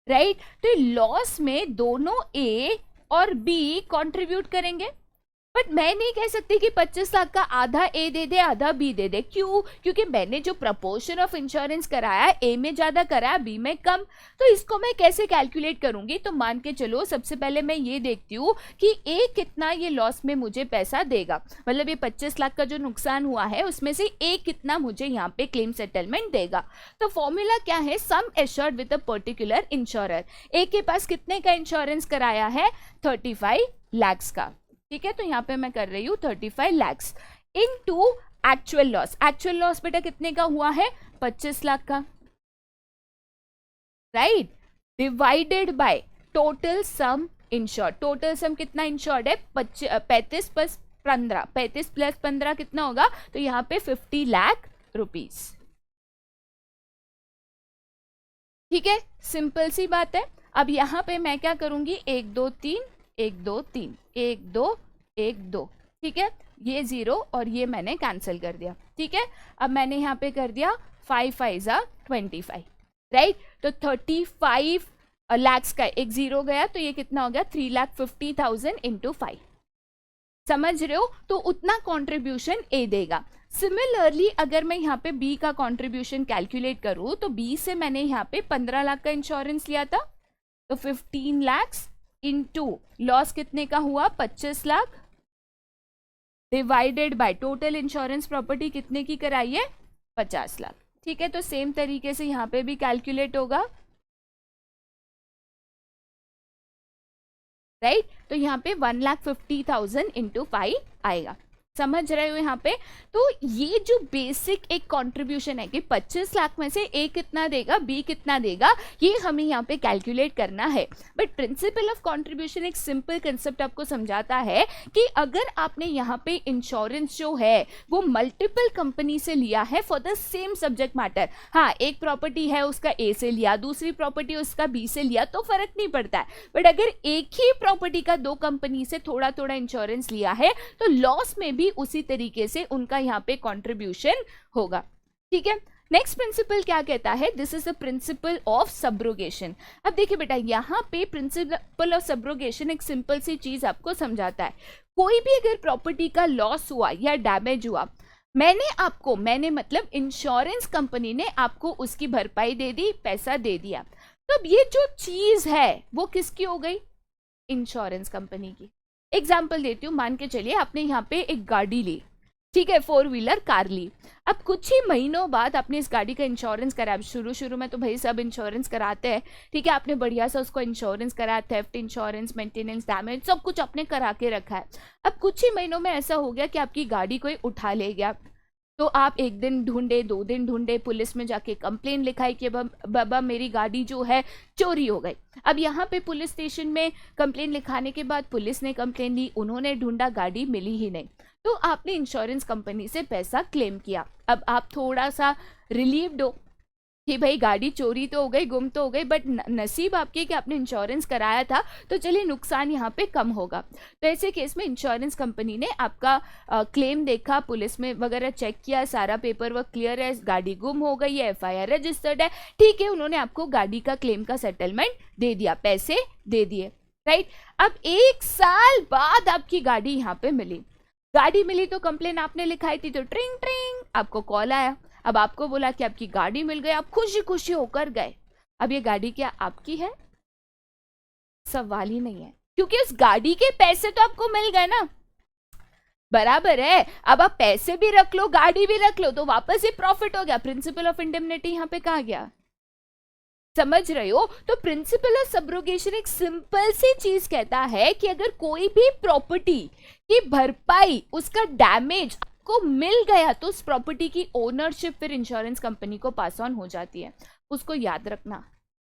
राइट। तो लॉस में दोनों ए और बी कंट्रीब्यूट करेंगे, बट मैं नहीं कह सकती कि 25 लाख का आधा ए दे दे आधा बी दे दे। क्यों? क्योंकि मैंने जो प्रपोर्शन ऑफ इंश्योरेंस कराया, ए में ज्यादा कराया, बी में कम, तो इसको मैं कैसे कैलकुलेट करूंगी। तो मान के चलो सबसे पहले मैं ये देखती हूँ कि ए कितना ये लॉस में मुझे पैसा देगा, मतलब ये 25 लाख का जो नुकसान हुआ है उसमें से ए कितना मुझे यहाँ पे क्लेम सेटलमेंट देगा। तो फॉर्मूला क्या है, sum assured with a particular insurer. A के पास कितने का इंश्योरेंस कराया है, 35 लैक्स का। ठीक है, तो यहाँ पे मैं कर रही हूँ 35 lakhs into actual loss. Actual loss बेटा कितने का हुआ है, 25 लाख का, right, divided by total sum insured. Total sum कितना इंश्योर्ड है, 35 प्लस 15, 35 प्लस 15 कितना होगा, तो यहाँ पे 50 लाख रुपीज। ठीक है, सिंपल सी बात है। अब यहाँ पे मैं क्या करूंगी, 1 2 3 1 2 3 1 2 1 2, ठीक है, ये 0 और ये मैंने कैंसिल कर दिया। ठीक ठीक है, अब मैंने यहाँ पे कर दिया 5 5 25, राइट। तो 35 लैक्स का एक जीरो गया, तो ये कितना हो गया 3,50,000 इंटू 5, समझ रहे हो। तो उतना कॉन्ट्रीब्यूशन ए देगा। सिमिलरली अगर मैं यहाँ पे बी का कॉन्ट्रीब्यूशन कैलकुलेट करूँ, तो बी से मैंने यहाँ पे 15 लाख का इंश्योरेंस लिया था, तो 15 लैक्स इंटू लॉस कितने का हुआ 25 lakh, divided by total insurance property कितने की कराई है 50 लाख, ठीक है। तो सेम तरीके से यहाँ पे भी कैलकुलेट होगा, राइट। तो यहाँ पे 1,50,000 इंटू 5 आएगा, समझ रहे हो यहाँ पे। तो ये जो बेसिक एक कंट्रीब्यूशन है कि 25 लाख में से ए कितना देगा बी कितना देगा, ये हमें यहाँ पे कैलकुलेट करना है। बट प्रिंसिपल ऑफ कंट्रीब्यूशन एक सिंपल कंसेप्ट आपको समझाता है कि अगर आपने यहाँ पे इंश्योरेंस जो है वो मल्टीपल कंपनी से लिया है for the same subject matter, हाँ एक प्रॉपर्टी है उसका ए से लिया, दूसरी प्रॉपर्टी उसका बी से लिया, तो फर्क नहीं पड़ता है। बट अगर एक ही प्रॉपर्टी का दो कंपनी से थोड़ा थोड़ा इंश्योरेंस लिया है, तो लॉस में भी उसी तरीके से उनका यहाँ पे कंट्रीब्यूशन होगा, ठीक है। नेक्स्ट प्रिंसिपल क्या कहता है, this is the principle of subrogation. अब देखिए बेटा, यहाँ पे प्रिंसिपल ऑफ सब्रोगेशन एक सिंपल सी चीज आपको समझाता है। कोई भी अगर प्रॉपर्टी का लॉस हुआ या डैमेज हुआ, मैंने मतलब इंश्योरेंस कंपनी ने आपको उसकी भरपाई दे दी, पैसा दे दिया, तो अब ये जो चीज है वो किसकी हो गई, इंश्योरेंस कंपनी की। एग्जाम्पल देती हूँ, मान के चलिए आपने यहाँ पे एक गाड़ी ली, ठीक है, 4 व्हीलर कार ली। अब कुछ ही महीनों बाद आपने इस गाड़ी का इंश्योरेंस कराया। शुरू में तो भाई सब इंश्योरेंस कराते हैं, ठीक है, आपने बढ़िया सा उसको इंश्योरेंस कराया, थेफ्ट इंश्योरेंस, मेंटेनेंस, डैमेज, सब कुछ आपने करा के रखा है। अब कुछ ही महीनों में ऐसा हो गया कि आपकी गाड़ी कोई उठा ले गया, तो आप एक दिन ढूंढे, 2 दिन ढूंढे, पुलिस में जाके कंप्लेन लिखाई कि बाबा मेरी गाड़ी जो है चोरी हो गई। अब यहाँ पे पुलिस स्टेशन में कंप्लेन लिखाने के बाद पुलिस ने कंप्लेन ली, उन्होंने ढूंढा, गाड़ी मिली ही नहीं, तो आपने इंश्योरेंस कंपनी से पैसा क्लेम किया। अब आप थोड़ा सा रिलीव्ड हो कि भाई गाड़ी चोरी तो हो गई, गुम तो हो गई, बट नसीब आपके कि आपने इंश्योरेंस कराया था, तो चलिए नुकसान यहाँ पे कम होगा। तो ऐसे केस में इंश्योरेंस कंपनी ने आपका क्लेम देखा, पुलिस में वगैरह चेक किया, सारा पेपर वर्क क्लियर है, गाड़ी गुम हो गई है, FIR रजिस्टर्ड है, ठीक है, उन्होंने आपको गाड़ी का क्लेम का सेटलमेंट दे दिया, पैसे दे दिए, राइट। अब 1 साल बाद आपकी गाड़ी यहाँ पे मिली, गाड़ी मिली तो कंप्लेन आपने लिखाई थी, तो ट्रिंग ट्रिंग आपको कॉल आया। अब आपको बोला कि आपकी गाड़ी मिल गई, आप खुशी खुशी होकर गए। अब ये गाड़ी क्या आपकी है, सवाल ही नहीं है, क्योंकि उस गाड़ी के पैसे तो आपको मिल गए ना, बराबर है। अब आप पैसे भी रख लो, गाड़ी भी रख लो, तो वापस ही प्रॉफिट हो गया। प्रिंसिपल ऑफ इंडेमनिटी यहाँ पे कहाँ गया, समझ रहे हो। तो प्रिंसिपल ऑफ सब्रोगेशन एक सिंपल सी चीज कहता है कि अगर कोई भी प्रॉपर्टी की भरपाई, उसका डैमेज को मिल गया, तो उस प्रॉपर्टी की ओनरशिप फिर इंश्योरेंस कंपनी को पास ऑन हो जाती है, उसको याद रखना,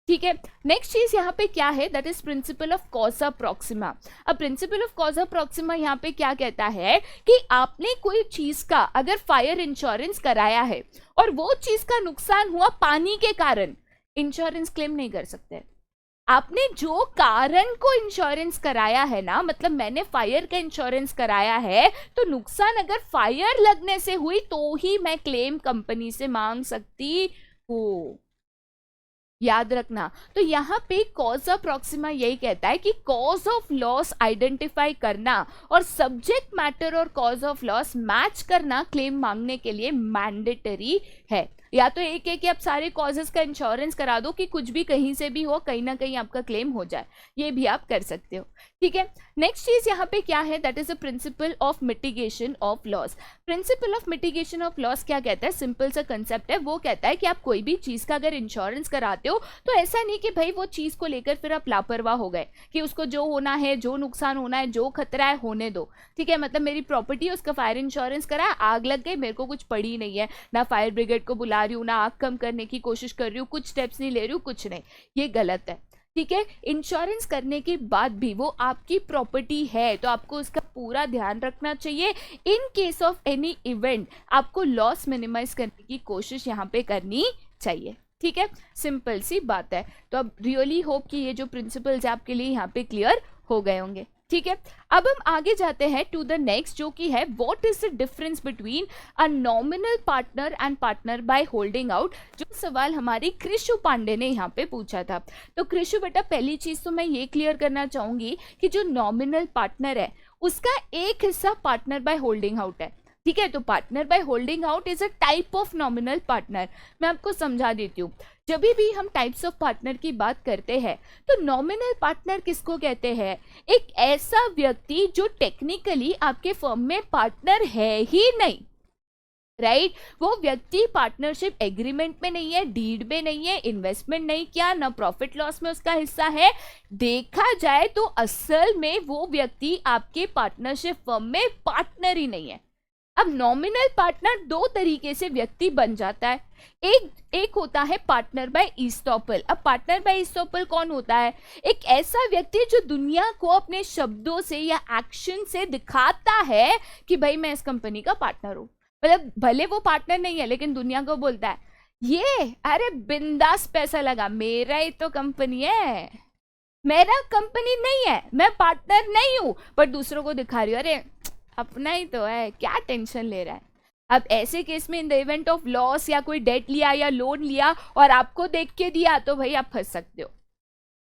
ठीक है। नेक्स्ट चीज यहाँ पे क्या है, that is principle of कॉजा Proxima. अब प्रिंसिपल ऑफ कॉजा प्रॉक्सिमा यहाँ पे क्या कहता है कि आपने कोई चीज का अगर फायर इंश्योरेंस कराया है और वो चीज का नुकसान हुआ पानी के कारण, इंश्योरेंस क्लेम नहीं कर सकते। आपने जो कारण को इंश्योरेंस कराया है ना, मतलब मैंने फायर का इंश्योरेंस कराया है, तो नुकसान अगर फायर लगने से हुई तो ही मैं क्लेम कंपनी से मांग सकती हूँ, याद रखना। तो यहाँ पे कॉज ऑफ प्रॉक्सिमा यही कहता है कि कॉज ऑफ लॉस आइडेंटिफाई करना और सब्जेक्ट मैटर और कॉज ऑफ लॉस मैच करना क्लेम मांगने के लिए मैंडेटरी है। या तो एक है कि आप सारे कॉजेस का इंश्योरेंस करा दो कि कुछ भी कहीं से भी हो, कहीं ना कहीं आपका क्लेम हो जाए, ये भी आप कर सकते हो, ठीक है। नेक्स्ट चीज यहाँ पे क्या है, that is a principle of mitigation of loss. Principle of mitigation of loss क्या कहता है, सिंपल सा कंसेप्ट है, वो कहता है कि आप कोई भी चीज का अगर इंश्योरेंस कराते हो, तो ऐसा नहीं कि भाई वो चीज को लेकर फिर आप लापरवाह हो गए कि उसको जो होना है, जो नुकसान होना है, जो खतरा है होने दो, ठीक है। मतलब मेरी प्रॉपर्टी है, उसका फायर इंश्योरेंस करा, आग लग गई, मेरे को कुछ पड़ी नहीं है, ना फायर ब्रिगेड को बुला रही हूँ, ना आग कम करने की कोशिश कर रही हूँ, कुछ स्टेप्स नहीं ले रही हूँ, कुछ नहीं, ये गलत है, ठीक है। इंश्योरेंस करने के बाद भी वो आपकी प्रॉपर्टी है, तो आपको उसका पूरा ध्यान रखना चाहिए। In case of any event आपको लॉस मिनिमाइज करने की कोशिश यहाँ पे करनी चाहिए, ठीक है। सिंपल सी बात है। तो अब रियली होप कि ये जो प्रिंसिपल्स आपके लिए यहाँ पे क्लियर हो गए होंगे। ठीक है, अब हम आगे जाते हैं टू द नेक्स्ट, जो कि है what is the difference between a nominal partner and partner by holding out, जो सवाल हमारी कृषु पांडे ने यहाँ पे पूछा था। तो कृषु बेटा, पहली चीज तो मैं ये क्लियर करना चाहूंगी कि जो नॉमिनल पार्टनर है उसका एक हिस्सा पार्टनर बाय होल्डिंग आउट है। ठीक है, तो partner by holding out is a type of nominal partner. मैं आपको समझा देती हूँ, जब भी हम टाइप्स ऑफ पार्टनर की बात करते हैं तो नॉमिनल पार्टनर किसको कहते हैं? एक ऐसा व्यक्ति जो टेक्निकली आपके फर्म में पार्टनर है ही नहीं, राइट वो व्यक्ति पार्टनरशिप एग्रीमेंट में नहीं है, डीड में नहीं है, इन्वेस्टमेंट नहीं किया, ना प्रॉफिट लॉस में उसका हिस्सा है। देखा जाए तो असल में वो व्यक्ति आपके पार्टनरशिप फर्म में पार्टनर ही नहीं है। अब नॉमिनल पार्टनर दो तरीके से व्यक्ति बन जाता है। एक होता है पार्टनर बाय ईस्टॉपल। अब पार्टनर बाय ईस्टॉपल कौन होता है? एक ऐसा व्यक्ति जो दुनिया को अपने शब्दों से या एक्शन से दिखाता है कि भाई मैं इस कंपनी का पार्टनर हूं। मतलब भले वो पार्टनर नहीं है लेकिन दुनिया को बोलता है ये अरे बिंदास पैसा लगा, मेरा ही तो कंपनी है, मेरा कंपनी नहीं है, मैं पार्टनर नहीं हूं, पर दूसरों को दिखा रही हूं अरे अपना ही तो है, क्या टेंशन ले रहा है। अब ऐसे केस में in the event of loss या कोई डेट लिया या लोन लिया और आपको देख के दिया तो भाई आप फंस सकते हो।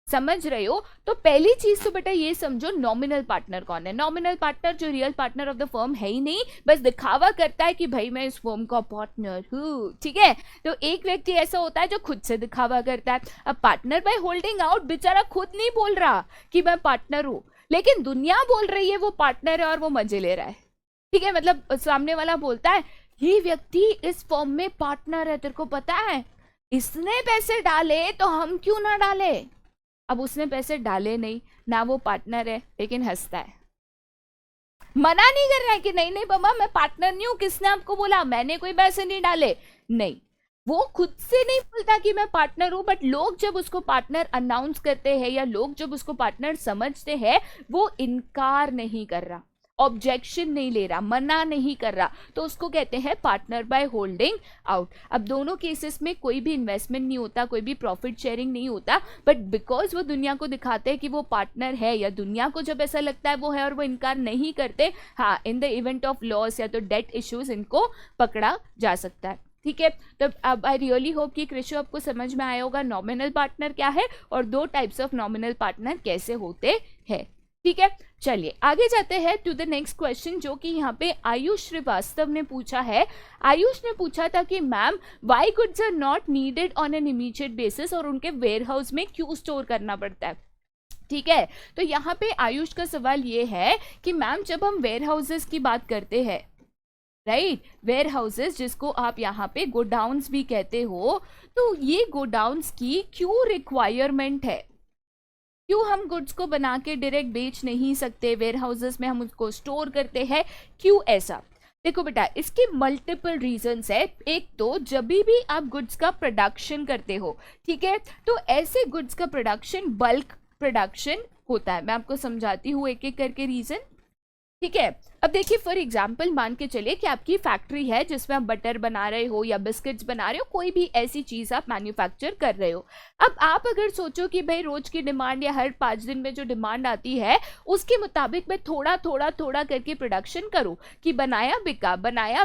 समझ रहे हो? तो पहली चीज तो बेटा ये समझो नॉमिनल पार्टनर कौन है। नॉमिनल पार्टनर जो real partner of the firm है ही नहीं, बस दिखावा करता है कि भाई मैं इस फर्म का पार्टनर हूं। ठीक है, तो एक व्यक्ति ऐसा होता है जो खुद से दिखावा करता है। अब पार्टनर बाय होल्डिंग आउट बेचारा खुद नहीं बोल रहा कि मैं पार्टनर हूं, लेकिन दुनिया बोल रही है वो पार्टनर है और वो मजे ले रहा है। ठीक है, मतलब सामने वाला बोलता है ये व्यक्ति इस फर्म में पार्टनर है, तेरे को पता है इसने पैसे डाले तो हम क्यों ना डाले। अब उसने पैसे डाले नहीं ना, वो पार्टनर है, लेकिन हंसता है, मना नहीं कर रहा है कि नहीं नहीं बाबा मैं पार्टनर नहीं हूं, किसने आपको बोला, मैंने कोई पैसे नहीं डाले। नहीं, वो खुद से नहीं बोलता कि मैं पार्टनर हूं, बट लोग जब उसको पार्टनर अनाउंस करते हैं या लोग जब उसको पार्टनर समझते हैं, वो इनकार नहीं कर रहा, ऑब्जेक्शन नहीं ले रहा, मना नहीं कर रहा, तो उसको कहते हैं पार्टनर बाय होल्डिंग आउट। अब दोनों केसेस में कोई भी इन्वेस्टमेंट नहीं होता, कोई भी प्रॉफिट शेयरिंग नहीं होता, बट बिकॉज वो दुनिया को दिखाते हैं कि वो पार्टनर है, या दुनिया को जब ऐसा लगता है वो है और वो इनकार नहीं करते, हाँ in the event of loss या तो डेट इश्यूज इनको पकड़ा जा सकता है। ठीक है, तो अब आई रियली होप कि कृषि आपको समझ में आया होगा नॉमिनल पार्टनर क्या है और दो टाइप्स ऑफ नॉमिनल पार्टनर कैसे होते हैं। ठीक है, चलिए आगे जाते हैं टू द नेक्स्ट क्वेश्चन, जो कि यहाँ पे आयुष श्रीवास्तव ने पूछा है। आयुष ने पूछा था कि ma'am why goods are not needed on an immediate basis, और उनके वेयर हाउस में क्यों स्टोर करना पड़ता है। ठीक है, तो यहाँ पे आयुष का सवाल ये है कि मैम जब हम वेयर हाउसेस की बात करते हैं, राइट वेयर हाउसेस जिसको आप यहाँ पे गोडाउन्स भी कहते हो, तो ये गोडाउन्स की क्यों रिक्वायरमेंट है? क्यों हम गुड्स को बना के डायरेक्ट बेच नहीं सकते, वेयर हाउसेस में हम उसको स्टोर करते हैं, क्यों ऐसा? देखो बेटा, इसके मल्टीपल रीजंस है। एक तो जब भी आप गुड्स का प्रोडक्शन करते हो, ठीक है, तो ऐसे गुड्स का प्रोडक्शन बल्क प्रोडक्शन होता है। मैं आपको समझाती हूँ एक एक करके रीजन। ठीक है, अब देखिए फॉर एग्जाम्पल मान के चलिए कि आपकी फैक्ट्री है जिसमें आप बटर बना रहे हो या बिस्किट्स बना रहे हो, कोई भी ऐसी चीज आप मैन्युफैक्चर कर रहे हो। अब आप अगर सोचो कि भाई रोज की डिमांड या हर 5 दिन में जो डिमांड आती है उसके मुताबिक मैं थोड़ा थोड़ा थोड़ा करके प्रोडक्शन करूं कि बनाया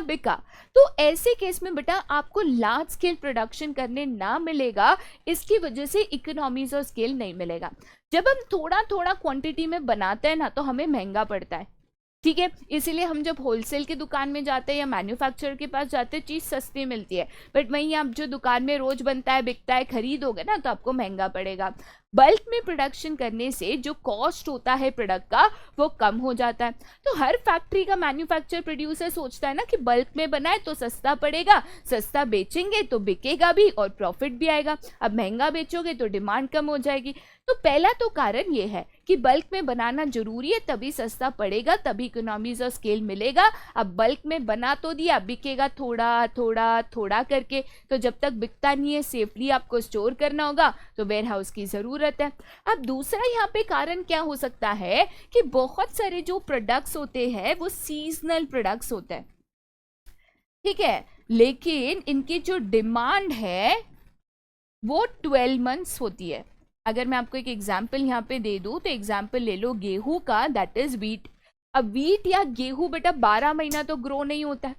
बिका, तो ऐसे केस में बेटा आपको लार्ज स्केल प्रोडक्शन करने ना मिलेगा, इसकी वजह से इकोनॉमीज ऑफ स्केल नहीं मिलेगा। जब हम थोड़ा थोड़ा क्वांटिटी में बनाते हैं ना तो हमें महंगा पड़ता है। ठीक है, इसीलिए हम जब होलसेल की दुकान में जाते हैं या मैन्युफैक्चरर के पास जाते हैं चीज सस्ती मिलती है, बट वहीं आप जो दुकान में रोज बनता है बिकता है खरीदोगे ना तो आपको महंगा पड़ेगा। बल्क में प्रोडक्शन करने से जो कॉस्ट होता है प्रोडक्ट का वो कम हो जाता है। तो हर फैक्ट्री का मैन्युफैक्चर प्रोड्यूसर सोचता है ना कि बल्क में बनाए तो सस्ता पड़ेगा, सस्ता बेचेंगे तो बिकेगा भी और प्रॉफिट भी आएगा। अब महंगा बेचोगे तो डिमांड कम हो जाएगी। तो पहला तो कारण ये है कि बल्क में बनाना जरूरी है, तभी सस्ता पड़ेगा, तभी इकोनॉमीज ऑफ स्केल मिलेगा। अब बल्क में बना तो दिया, बिकेगा थोड़ा थोड़ा थोड़ा करके, तो जब तक बिकता नहीं है सेफली आपको स्टोर करना होगा, तो वेयर हाउस की जरूरत है। अब दूसरा यहाँ पे कारण क्या हो सकता है कि बहुत सारे जो प्रोडक्ट्स होते हैं वो सीजनल प्रोडक्ट्स होते हैं, ठीक है, लेकिन इनकी जो डिमांड है वो 12 मंथ्स होती है। अगर मैं आपको एक एग्जाम्पल यहाँ पे दे दूँ तो एग्जाम्पल ले लो गेहूं का, दैट इज वीट। अब वीट या गेहूं बेटा 12 महीना तो ग्रो नहीं होता है,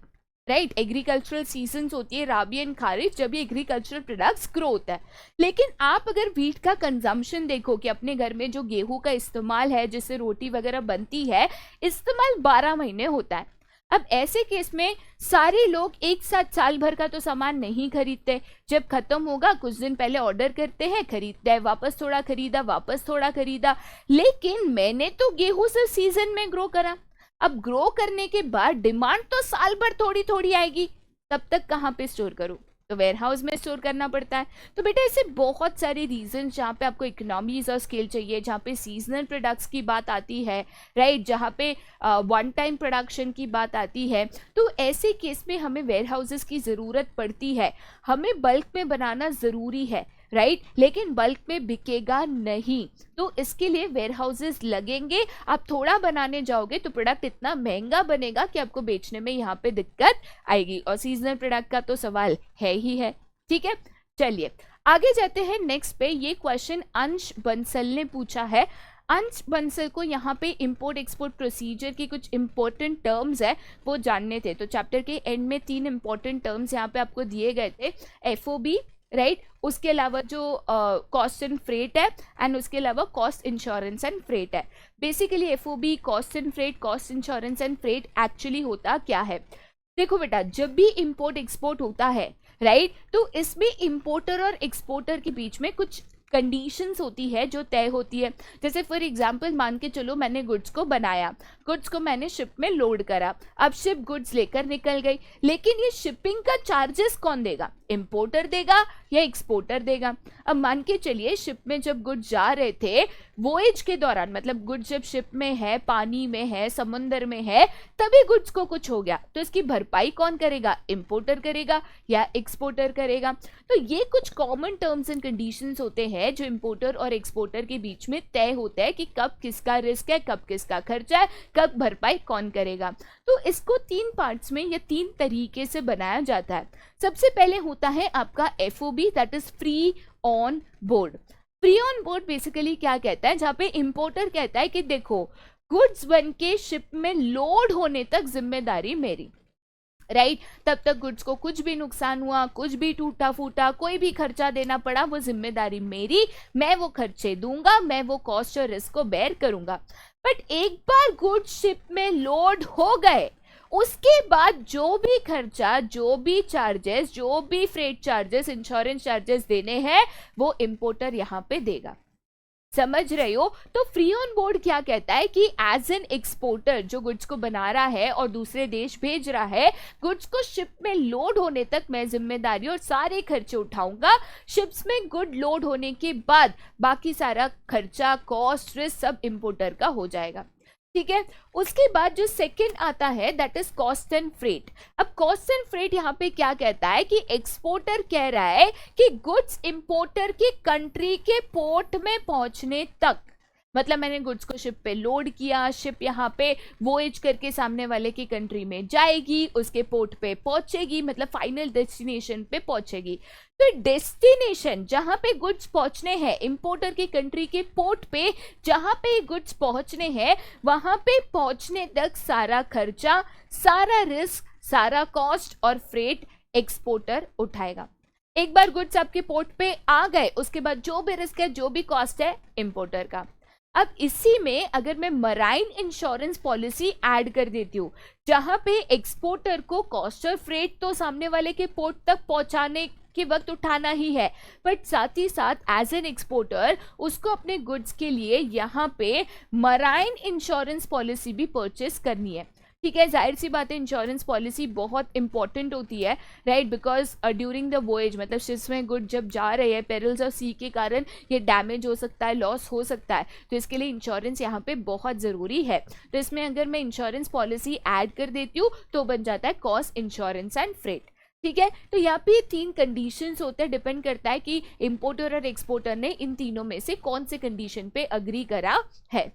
राइट। एग्रीकल्चरल सीजन्स होती है राबी एंड खारिफ, जब भी एग्रीकल्चरल प्रोडक्ट्स ग्रो होता है। लेकिन आप अगर वीट का कंजम्पशन देखो कि अपने घर में जो गेहूं का इस्तेमाल है जिससे रोटी वगैरह बनती है, इस्तेमाल 12 महीने होता है। अब ऐसे केस में सारे लोग एक साथ साल भर का तो सामान नहीं खरीदते, जब खत्म होगा कुछ दिन पहले ऑर्डर करते हैं, खरीदते हैं, वापस थोड़ा खरीदा, वापस थोड़ा खरीदा। लेकिन मैंने तो गेहूं से सीजन में ग्रो करा, अब ग्रो करने के बाद डिमांड तो साल भर थोड़ी थोड़ी आएगी, तब तक कहाँ पे स्टोर करूं? तो वेयर हाउस में स्टोर करना पड़ता है। तो बेटा ऐसे बहुत सारे रीजन जहाँ पे आपको इकोनॉमीज ऑफ स्केल चाहिए, जहाँ पे सीजनल प्रोडक्ट्स की बात आती है, राइट, जहाँ पे वन टाइम प्रोडक्शन की बात आती है, तो ऐसे केस में हमें वेयर हाउसेस की ज़रूरत पड़ती है। हमें बल्क में बनाना ज़रूरी है, राइट, लेकिन बल्क में बिकेगा नहीं, तो इसके लिए वेयर हाउसेस लगेंगे। आप थोड़ा बनाने जाओगे तो प्रोडक्ट इतना महंगा बनेगा कि आपको बेचने में यहाँ पे दिक्कत आएगी, और सीजनल प्रोडक्ट का तो सवाल है ही है। ठीक है, चलिए आगे जाते हैं नेक्स्ट पे। ये क्वेश्चन अंश बंसल ने पूछा है। अंश बंसल को यहाँ पे इंपोर्ट एक्सपोर्ट प्रोसीजर की कुछ इंपॉर्टेंट टर्म्स है वो जानने थे, तो चैप्टर के एंड में 3 इंपॉर्टेंट टर्म्स यहाँ पे आपको दिए गए थे, FOB, राइट, उसके अलावा जो कॉस्ट एंड फ्रेट है, एंड उसके अलावा कॉस्ट इंश्योरेंस एंड फ्रेट है। Basically FOB, cost and freight, cost insurance and freight actually होता क्या है? देखो बेटा, जब भी इंपोर्ट एक्सपोर्ट होता है, राइट, तो इसमें इंपोर्टर और एक्सपोर्टर के बीच में कुछ कंडीशंस होती है जो तय होती है। जैसे फॉर एग्जांपल मान के चलो मैंने गुड्स को बनाया, गुड्स को मैंने शिप में लोड करा, अब शिप गुड्स लेकर निकल गई, लेकिन ये शिपिंग का चार्जेस कौन देगा? इंपोर्टर देगा या एक्सपोर्टर देगा? अब मान के चलिए शिप में जब गुड्स जा रहे थे, वोएज के दौरान, मतलब गुड्स जब शिप में है, पानी में है, समुंदर में है, तभी गुड्स को कुछ हो गया, तो इसकी भरपाई कौन करेगा? इंपोर्टर करेगा या एक्सपोर्टर करेगा? तो ये कुछ कॉमन टर्म्स एंड कंडीशंस होते हैं जो इंपोर्टर और एक्सपोर्टर के बीच में तय होता है कि कब किसका रिस्क है, कब किसका खर्चा है, कब भरपाई कौन करेगा। तो इसको 3 पार्ट्स में या 3 तरीके से बनाया जाता है। सबसे पहले होता है आपका FOB, that is free on board. Free on board basically क्या कहता है? जहाँ पे इंपोर्टर कहता है कि देखो गुड्स बन के शिप में लोड होने तक जिम्मेदारी मेरी, राइट, तब तक गुड्स को कुछ भी नुकसान हुआ, कुछ भी टूटा फूटा, कोई भी खर्चा देना पड़ा, वो जिम्मेदारी मेरी, मैं वो खर्चे दूंगा, मैं वो कॉस्ट और रिस्क को बेयर करूंगा। बट एक बार गुड्स शिप में लोड हो गए, उसके बाद जो भी खर्चा, जो भी चार्जेस, जो भी फ्रेट चार्जेस, इंश्योरेंस चार्जेस देने हैं, वो इंपोर्टर यहाँ पे देगा। समझ रहे हो? तो फ्री ऑन बोर्ड क्या कहता है कि एज एन एक्सपोर्टर जो गुड्स को बना रहा है और दूसरे देश भेज रहा है, गुड्स को शिप में लोड होने तक मैं जिम्मेदारी और सारे खर्चे उठाऊंगा। शिप्स में गुड लोड होने के बाद बाकी सारा खर्चा, कॉस्ट, रिस्क सब इंपोर्टर का हो जाएगा। ठीक है, उसके बाद जो सेकंड आता है that is cost and freight. अब कॉस्ट एंड फ्रेट यहाँ पे क्या कहता है कि एक्सपोर्टर कह रहा है कि गुड्स इंपोर्टर की कंट्री के पोर्ट में पहुंचने तक, मतलब मैंने गुड्स को शिप पे लोड किया, शिप यहाँ पे वोएज करके सामने वाले की कंट्री में जाएगी, उसके पोर्ट पे पहुंचेगी, मतलब फाइनल डेस्टिनेशन पे पहुंचेगी। तो डेस्टिनेशन जहां पे गुड्स पहुंचने हैं, इंपोर्टर की कंट्री के पोर्ट पे जहां पे गुड्स पहुंचने हैं, वहां पे पहुंचने तक सारा खर्चा, सारा रिस्क, सारा कॉस्ट और फ्रेट एक्सपोर्टर उठाएगा। एक बार गुड्स आपके पोर्ट पे आ गए, उसके बाद जो भी रिस्क है, जो भी कॉस्ट है, इंपोर्टर का। अब इसी में अगर मैं मराइन इंश्योरेंस पॉलिसी ऐड कर देती हूँ, जहां पे एक्सपोर्टर को कॉस्ट और फ्रेट तो सामने वाले के पोर्ट तक पहुंचाने के वक्त उठाना ही है, बट साथ ही साथ एज एन एक्सपोर्टर उसको अपने गुड्स के लिए यहाँ पे मराइन इंश्योरेंस पॉलिसी भी परचेस करनी है। ठीक है, जाहिर सी बात है इंश्योरेंस पॉलिसी बहुत इंपॉर्टेंट होती है, right, because during the voyage, मतलब शिप्स में गुड जब जा रहे हैं, पेरिल्स ऑफ सी के कारण ये डैमेज हो सकता है, लॉस हो सकता है, तो इसके लिए इंश्योरेंस यहाँ पे बहुत ज़रूरी है। तो इसमें अगर मैं इंश्योरेंस पॉलिसी ऐड कर देती हूँ तो बन जाता है कॉस्ट, इंश्योरेंस एंड फ्रेट। ठीक है, तो यहाँ पे 3 कंडीशंस होते हैं, डिपेंड करता है कि इंपोर्टर और एक्सपोर्टर ने इन तीनों में से कौन से कंडीशन पे अग्री करा है।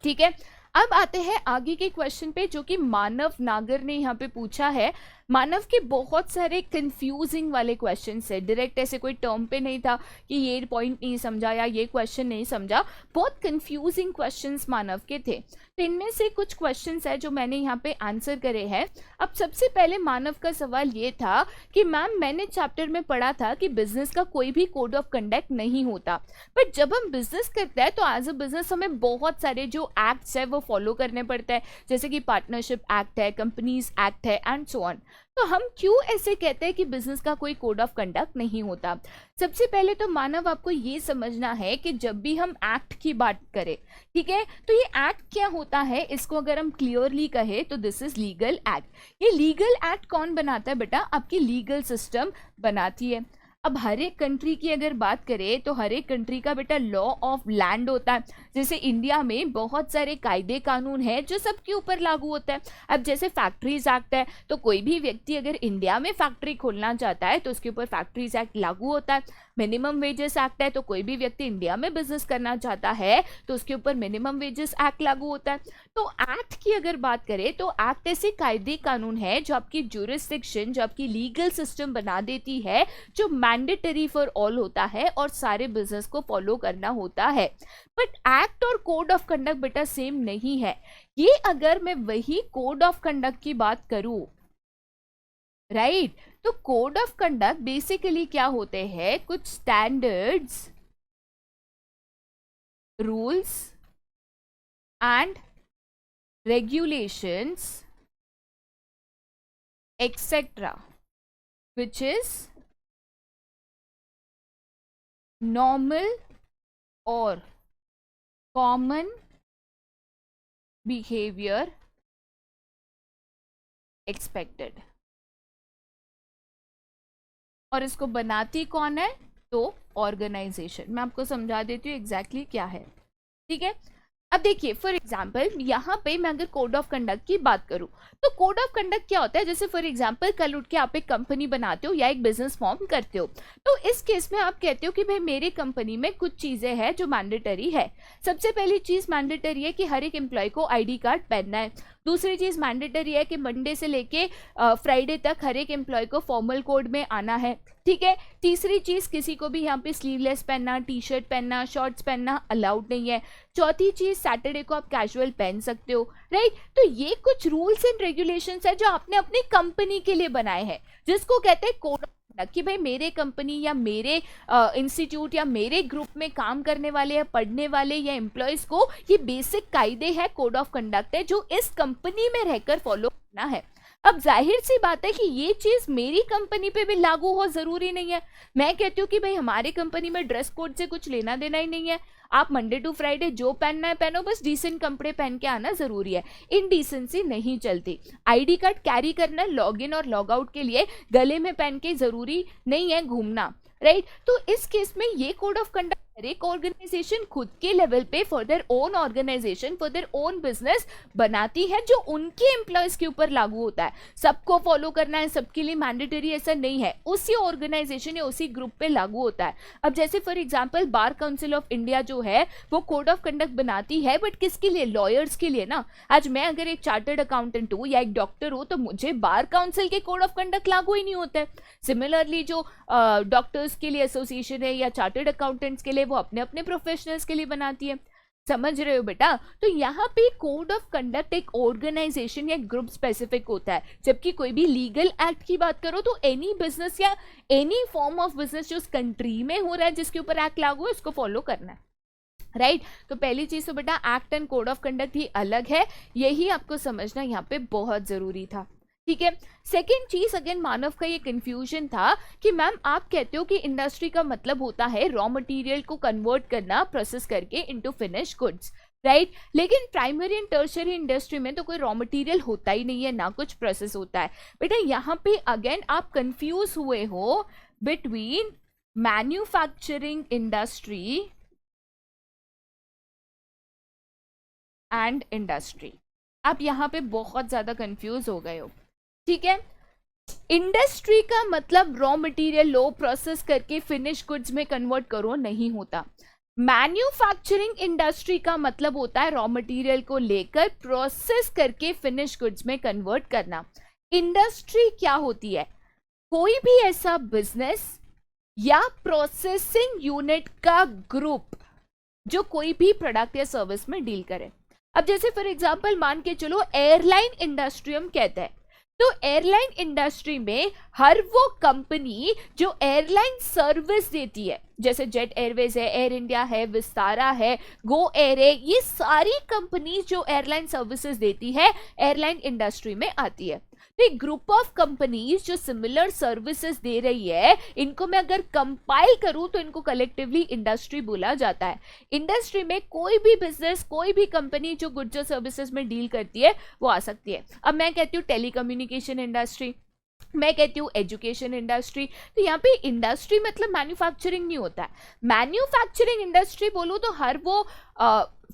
ठीक है, अब आते हैं आगे के क्वेश्चन पे जो कि मानव नागर ने यहाँ पे पूछा है। मानव के बहुत सारे कंफ्यूजिंग वाले क्वेश्चन है, डायरेक्ट ऐसे कोई टर्म पे नहीं था कि ये पॉइंट नहीं समझा या ये क्वेश्चन नहीं समझा, बहुत कंफ्यूजिंग क्वेश्चंस मानव के थे। तो इनमें से कुछ क्वेश्चंस है जो मैंने यहाँ पे आंसर करे हैं। अब सबसे पहले मानव का सवाल ये था कि मैम मैंने चैप्टर में पढ़ा था कि बिजनेस का कोई भी कोड ऑफ कंडक्ट नहीं होता, बट जब हम बिजनेस करते हैं तो एज अ बिजनेस हमें बहुत सारे जो एक्ट्स है वो फॉलो करने पड़ते हैं, जैसे कि पार्टनरशिप एक्ट है, कंपनीज एक्ट है एंड सो ऑन। तो हम क्यों ऐसे कहते हैं कि बिजनेस का कोई कोड ऑफ कंडक्ट नहीं होता? सबसे पहले तो मानव आपको ये समझना है कि जब भी हम एक्ट की बात करें, ठीक है, तो ये एक्ट क्या होता है, इसको अगर हम क्लियरली कहें तो दिस इज लीगल एक्ट। ये लीगल एक्ट कौन बनाता है बेटा? आपकी लीगल सिस्टम बनाती है। अब हर एक कंट्री की अगर बात करें तो हर एक कंट्री का बेटा लॉ ऑफ लैंड होता है। जैसे इंडिया में बहुत सारे कायदे कानून हैं जो सबके ऊपर लागू होता है। अब जैसे फैक्ट्रीज एक्ट है, तो कोई भी व्यक्ति अगर इंडिया में फैक्ट्री खोलना चाहता है तो उसके ऊपर फैक्ट्रीज एक्ट लागू होता है। मिनिमम वेजेस एक्ट है, तो कोई भी व्यक्ति इंडिया में बिजनेस करना चाहता है तो उसके ऊपर मिनिमम वेजेस एक्ट लागू होता है। तो एक्ट की अगर बात करें तो एक्ट ऐसे कायदे कानून है जो आपकी ज्यूरिसडिक्शन, जो आपकी लीगल सिस्टम बना देती है, जो मैंडेटरी फॉर ऑल होता है और सारे बिजनेस को फॉलो करना होता है। बट एक्ट और कोड ऑफ कंडक्ट बेटा सेम नहीं है। ये अगर मैं वही कोड ऑफ कंडक्ट की बात करूं, राइट, तो कोड ऑफ कंडक्ट बेसिकली क्या होते हैं? कुछ standards, rules and regulations etc which is normal or common behavior expected। और इसको बनाती कौन है? तो ऑर्गेनाइजेशन। मैं आपको समझा देती हूँ एग्जैक्टली क्या है, ठीक है। अब देखिए फॉर एग्जाम्पल यहाँ पे मैं अगर कोड ऑफ कंडक्ट की बात करूँ तो कोड ऑफ कंडक्ट क्या होता है? जैसे फॉर एग्जाम्पल कल उठ के आप एक कंपनी बनाते हो या एक बिजनेस फॉर्म करते हो, तो इस केस में आप कहते हो कि भाई मेरी कंपनी में कुछ चीजें हैं जो मैंडेटरी है। सबसे पहली चीज मैंडेटरी है कि हर एक एम्प्लॉय को आईडी कार्ड पहनना है। दूसरी चीज मैंडेटरी है कि मंडे से लेके फ्राइडे तक हर एक एम्प्लॉय को फॉर्मल कोड में आना है, ठीक है। तीसरी चीज किसी को भी यहाँ पे स्लीवलेस पहनना, टी शर्ट पहनना, शॉर्ट्स पहनना अलाउड नहीं है। चौथी चीज सैटरडे को आप कैजुअल पहन सकते हो, राइट। तो ये कुछ रूल्स एंड रेगुलेशंस है जो आपने अपनी कंपनी के लिए बनाए हैं, जिसको कहते हैं कोड ऑफ कंडक्ट। कि भाई मेरे कंपनी या मेरे इंस्टीट्यूट या मेरे ग्रुप में काम करने वाले या पढ़ने वाले या एम्प्लॉयज को ये बेसिक कायदे हैं, कोड ऑफ कंडक्ट है जो इस कंपनी में रहकर फॉलो करना है। अब जाहिर सी बात है कि ये चीज मेरी कंपनी पे भी लागू हो जरूरी नहीं है। मैं कहती हूँ कि भाई हमारे कंपनी में ड्रेस कोड से कुछ लेना देना ही नहीं है, आप मंडे टू फ्राइडे जो पहनना है पहनो, बस डिसेंट कपड़े पहन के आना जरूरी है, इनडिसेंसी नहीं चलती। आईडी कार्ड कैरी करना लॉग इन और लॉग आउट के लिए, गले में पहन के जरूरी नहीं है घूमना, राइट। तो इस केस में ये कोड ऑफ कंडक्ट हर एक ऑर्गेनाइजेशन खुद के लेवल पे for their own organisation, for their own business बनाती है, जो उनके एम्प्लॉयज के ऊपर लागू होता है। सबको फॉलो करना है, सबके लिए मैंडेटरी ऐसा नहीं है, उसी ऑर्गेनाइजेशन या उसी ग्रुप पे लागू होता है। अब जैसे for example bar council of India जो है वो कोड ऑफ कंडक्ट बनाती है, बट किसके लिए? लॉयर्स के लिए ना। आज मैं अगर एक चार्टर्ड अकाउंटेंट हूँ या एक डॉक्टर हूँ तो मुझे बार काउंसिल के कोड ऑफ कंडक्ट लागू ही नहीं होता है। सिमिलरली जो डॉक्टर्स के लिए एसोसिएशन है या चार्टर्ड अकाउंटेंट्स के लिए, वो अपने अपने प्रोफेशनल्स के लिए बनाती है। समझ रहे हो बेटा? तो यहाँ पे कोड ऑफ कंडक्ट एक ऑर्गेनाइजेशन या ग्रुप स्पेसिफिक होता है, जबकि कोई भी लीगल एक्ट की बात करो तो एनी बिजनेस या एनी फॉर्म ऑफ बिजनेस जो उस कंट्री में हो रहा है जिसके ऊपर एक्ट लागू है उसको फॉलो करना है, राइट। तो पहली चीज तो बेटा act and code of conduct ही अलग है, यही आपको समझना यहाँ पे बहुत जरूरी था, ठीक है। सेकेंड चीज अगेन मानव का ये कंफ्यूजन था कि मैम आप कहते हो कि इंडस्ट्री का मतलब होता है रॉ मटेरियल को कन्वर्ट करना, प्रोसेस करके इनटू फिनिश गुड्स, राइट। लेकिन प्राइमरी एंड टर्शियरी इंडस्ट्री में तो कोई रॉ मटेरियल होता ही नहीं है, ना कुछ प्रोसेस होता है। बेटा यहाँ पे अगेन आप कंफ्यूज हुए हो between manufacturing industry and industry. आप यहाँ पे बहुत ज्यादा कंफ्यूज हो गए हो, ठीक है। इंडस्ट्री का मतलब रॉ मटेरियल लो, प्रोसेस करके फिनिश गुड्स में कन्वर्ट करो नहीं होता। मैन्युफैक्चरिंग इंडस्ट्री का मतलब होता है रॉ मटेरियल को लेकर प्रोसेस करके फिनिश गुड्स में कन्वर्ट करना। इंडस्ट्री क्या होती है? कोई भी ऐसा बिजनेस या प्रोसेसिंग यूनिट का ग्रुप जो कोई भी प्रोडक्ट या सर्विस में डील करे। अब जैसे फॉर एग्जांपल मान के चलो एयरलाइन इंडस्ट्री हम कहते हैं, तो एयरलाइन इंडस्ट्री में हर वो कंपनी जो एयरलाइन सर्विस देती है, जैसे जेट एयरवेज है, एयर इंडिया है, विस्तारा है, गो एयर है, ये सारी कंपनी जो एयरलाइन सर्विसेज देती है एयरलाइन इंडस्ट्री में आती है। तो एक ग्रुप ऑफ कंपनीज जो सिमिलर सर्विसेज दे रही है, इनको मैं अगर कंपाइल करूं तो इनको कलेक्टिवली इंडस्ट्री बोला जाता है। इंडस्ट्री में कोई भी बिजनेस, कोई भी कंपनी जो गुड्स और सर्विसेज में डील करती है वो आ सकती है। अब मैं कहती हूँ टेलीकम्युनिकेशन इंडस्ट्री, मैं कहती हूँ एजुकेशन इंडस्ट्री, तो यहाँ पे इंडस्ट्री मतलब मैन्युफैक्चरिंग नहीं होता है। मैन्युफैक्चरिंग इंडस्ट्री बोलूँ तो हर वो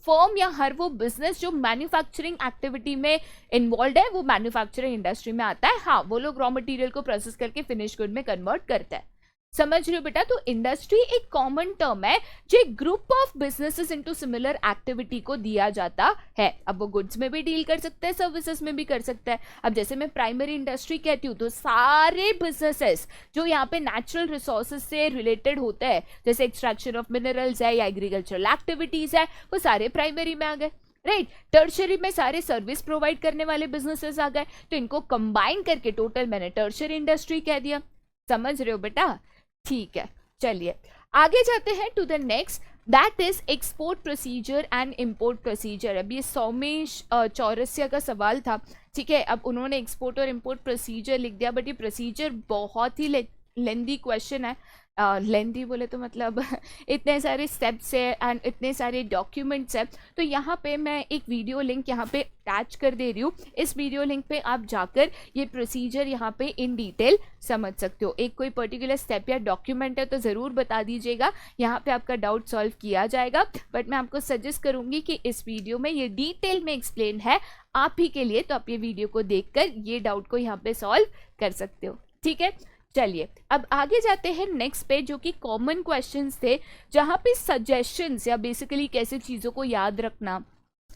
फर्म या हर वो बिजनेस जो मैन्युफैक्चरिंग एक्टिविटी में इन्वॉल्व है वो मैन्युफैक्चरिंग इंडस्ट्री में आता है। हाँ, वो लोग रॉ मटेरियल को प्रोसेस करके फिनिश गुड में कन्वर्ट करते हैं। समझ रहे हो बेटा? तो इंडस्ट्री एक कॉमन टर्म है जो एक group of businesses into similar activity को दिया जाता है। अब वो गुड्स में भी डील कर सकते हैं, सर्विसेज में भी कर सकता है। अब जैसे मैं प्राइमरी इंडस्ट्री कहती हूँ तो सारे बिजनेसेस जो यहाँ पे नेचुरल रिसोर्सेज से रिलेटेड होते हैं, जैसे एक्सट्रैक्शन ऑफ मिनरल्स है या एग्रीकल्चरल एक्टिविटीज है, वो सारे प्राइमरी में आ गए, राइट। टर्शरी में सारे सर्विस प्रोवाइड करने वाले बिजनेसेस आ गए, तो इनको कंबाइन करके टोटल मैंने टर्शरी इंडस्ट्री कह दिया। समझ रहे हो बेटा? ठीक है, चलिए आगे जाते हैं to the next, that is export procedure and import procedure. अब ये सौमेश चौरसिया का सवाल था, ठीक है। अब उन्होंने एक्सपोर्ट और इंपोर्ट प्रोसीजर लिख दिया, बट ये प्रोसीजर बहुत ही लेंदी क्वेश्चन है। लेंदी बोले तो मतलब इतने सारे स्टेप्स है एंड इतने सारे डॉक्यूमेंट्स है। तो यहाँ पे मैं एक वीडियो लिंक यहाँ पे अटैच कर दे रही हूँ। इस वीडियो लिंक पे आप जाकर ये प्रोसीजर यहाँ पे इन डिटेल समझ सकते हो। एक कोई पर्टिकुलर स्टेप या डॉक्यूमेंट है तो ज़रूर बता दीजिएगा, यहाँ पे आपका डाउट सॉल्व किया जाएगा। बट मैं आपको सजेस्ट करूँगी कि इस वीडियो में ये डिटेल में एक्सप्लेन है आप ही के लिए, तो आप ये वीडियो को देखकर ये डाउट को यहाँ पे सॉल्व कर सकते हो, ठीक है। चलिए अब आगे जाते हैं नेक्स्ट पे, जो कि कॉमन क्वेश्चंस थे, जहाँ पे सजेशंस या बेसिकली कैसे चीज़ों को याद रखना,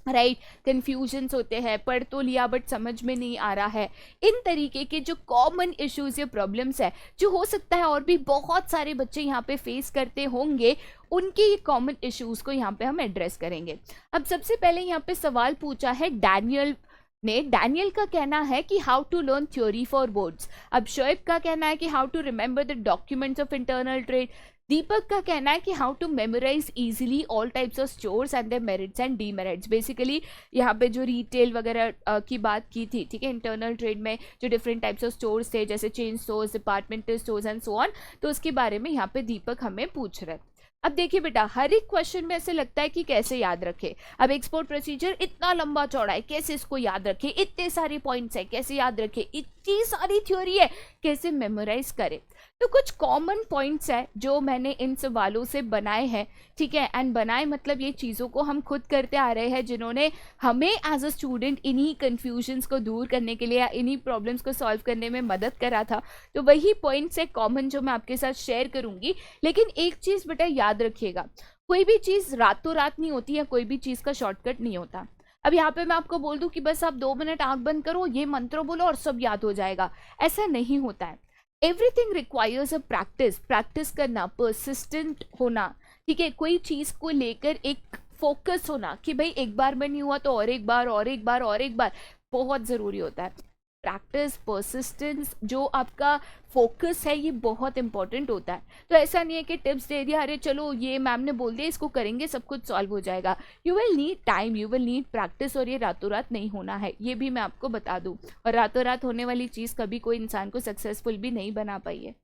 राइट, कंफ्यूजन्स होते हैं, पढ़ तो लिया बट समझ में नहीं आ रहा है, इन तरीके के जो कॉमन इश्यूज या प्रॉब्लम्स है, जो हो सकता है और भी बहुत सारे बच्चे यहाँ पे फेस करते होंगे, उनके ये कॉमन इश्यूज को यहाँ पे हम एड्रेस करेंगे। अब सबसे पहले यहाँ पे सवाल पूछा है डैनियल ने। डैनियल का कहना है कि how to learn theory for boards. अब शोएब का कहना है कि how to remember the documents of internal trade. Deepak का कहना है कि how to memorise easily all types of stores and their merits and demerits. Basically यहाँ पे जो रिटेल वगैरह की बात की थी, ठीक है, इंटरनल ट्रेड में जो डिफरेंट टाइप्स ऑफ स्टोर्स थे, जैसे chain stores, departmental stores and so on, तो उसके बारे में यहाँ पे दीपक हमें पूछ रहे हैं। अब देखिए बेटा, हर एक क्वेश्चन में ऐसे लगता है कि कैसे याद रखे। अब एक्सपोर्ट प्रोसीजर इतना लंबा चौड़ा है, कैसे इसको याद रखे, इतने सारे पॉइंट्स है, कैसे याद रखे, इतनी सारी थ्योरी है, कैसे मेमोराइज करे। तो कुछ कॉमन पॉइंट्स है जो मैंने इन सवालों से बनाए हैं, ठीक है। एंड बनाए मतलब ये चीज़ों को हम खुद करते आ रहे हैं, जिन्होंने हमें एज अ स्टूडेंट इन्हीं कन्फ्यूजन्स को दूर करने के लिए या इन्हीं प्रॉब्लम्स को सॉल्व करने में मदद करा था। तो वही पॉइंट्स है कॉमन जो मैं आपके साथ शेयर करूंगी। लेकिन एक चीज़ बेटा याद रखिएगा, कोई भी चीज़ रातों रात नहीं होती है, कोई भी चीज़ का शॉर्टकट नहीं होता। अब यहाँ पे मैं आपको बोल दूं कि बस आप 2 मिनट आंख बंद करो, ये मंत्र बोलो और सब याद हो जाएगा, ऐसा नहीं होता है। Everything requires a practice, practice करना, परसिस्टेंट होना, ठीक है। कोई चीज़ को लेकर एक फोकस होना कि भाई एक बार में नहीं हुआ तो और एक बार और एक बार और एक बार, बहुत ज़रूरी होता है। प्रैक्टिस, परसिस्टेंस, जो आपका फोकस है, ये बहुत इंपॉर्टेंट होता है। तो ऐसा नहीं है कि टिप्स दे दिया, अरे चलो ये मैम ने बोल दिया इसको करेंगे सब कुछ सॉल्व हो जाएगा। You will need time, you will need practice, और ये रातों रात नहीं होना है, ये भी मैं आपको बता दूं। और रातों रात होने वाली चीज़ कभी कोई इंसान को सक्सेसफुल भी नहीं बना पाई है,